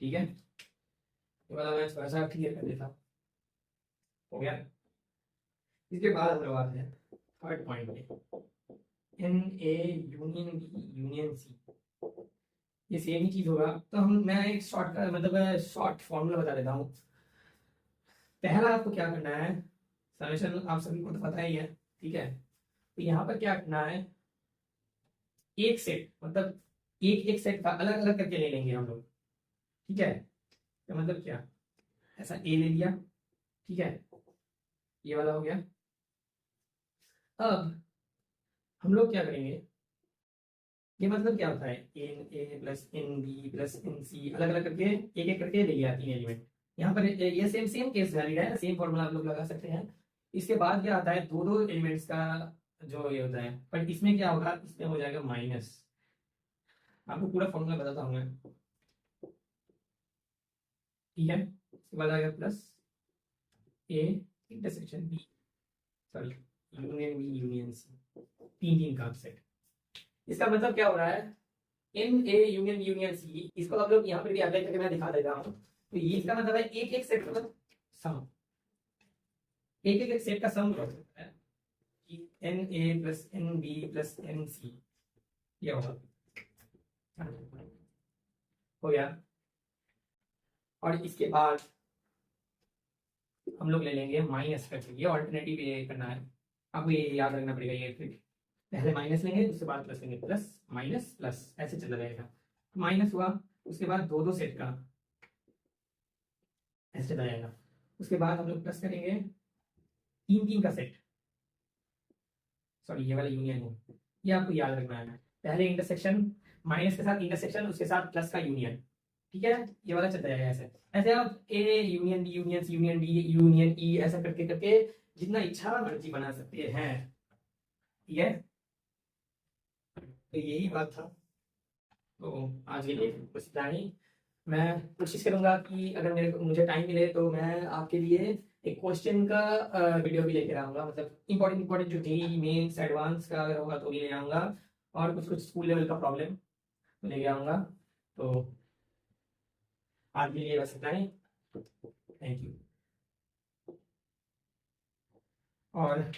ठीक है। ये वाला मैं थोड़ा सा क्लियर कर देता हूँ, हो गया। इसके बाद हम लोग आते हैं थर्ड पॉइंट पे, n A union B union C. ये सेम ही चीज होगा। तो मैं एक शॉर्ट का मतलब शॉर्ट फॉर्मूला बता देता हूँ। पहला आपको क्या करना है, समेशन आप सभी को तो पता ही है, ठीक है। तो यहाँ पर क्या करना है, एक सेट, मतलब एक एक सेट का अलग अलग करके ले लेंगे हम लोग, ठीक है। तो मतलब क्या, ऐसा ए ले लिया, ठीक है, ये वाला हो गया। अब हम लोग क्या करेंगे, ये मतलब क्या होता है, n A plus n B plus n C, अलग अलग करके एक एक करके ले लिया 3 एलिमेंट। यहाँ पर ये सेम सेम केस वैलिड है, सेम फॉर्मूला आप लोग लगा सकते हैं। इसके बाद क्या आता है, दो दो एलिमेंट्स का जो ये होता है, पर इसमें क्या होगा, इसमें हो जाएगा माइनस। आपको पूरा फॉर्मूला बताता हूँ मैं, ठीक है। इसके बाद आएगा plus A intersection B, sorry union B union C, तीन तीन का सेट। इसका मतलब क्या हो रहा है, इन ए यूनियन यूनियन सी, इसको आप लोग यहाँ पर भी अप्लाई करके मैं दिखा देता हूँ। तो ये इसका मतलब है एक एक सेट मतलब सम, एक एक सेट का सम हो सकता है कि n A plus n B plus n C, ये होगा, हो गया। और इसके बाद हम लोग ले लेंगे माइनस करके, ये ऑल्टरनेटिव ये करना है आपको, ये याद रखना पड़ेगा। ये फिर पहले माइनस लेंगे, उसके बाद प्लस लेंगे, प्लस माइनस प्लस ऐसे चला जाएगा। माइनस हुआ, उसके बाद दो दो सेट का ऐसे चला जाएगा। उसके बाद हम लोग प्लस करेंगे तीन तीन का सेट, सॉरी ये वाला यूनियन है, ये आपको याद रखना है। पहले इंटरसेक्शन, माइनस के साथ इंटरसेक्शन, उसके साथ प्लस का यूनियन, ठीक है। ये वाला चलता जाएगा ऐसे ऐसे, आप A union B union C union D union E ऐसा करके करके जितना इच्छा मर्जी बना सकते हैं। ठीक है, तो यही बात था। तो आज के लिए बस इतना ही। मैं कोशिश करूंगा कि अगर मेरे मुझे टाइम मिले तो मैं आपके लिए एक क्वेश्चन का वीडियो भी लेकर आऊंगा, मतलब इंपॉर्टेंट इंपॉर्टेंट जो जेई मेंस एडवांस का अगर होगा तो भी ले आऊंगा, और कुछ कुछ स्कूल लेवल का प्रॉब्लम लेके आऊंगा। तो आज के लिए बस इतना ही। Thank you. और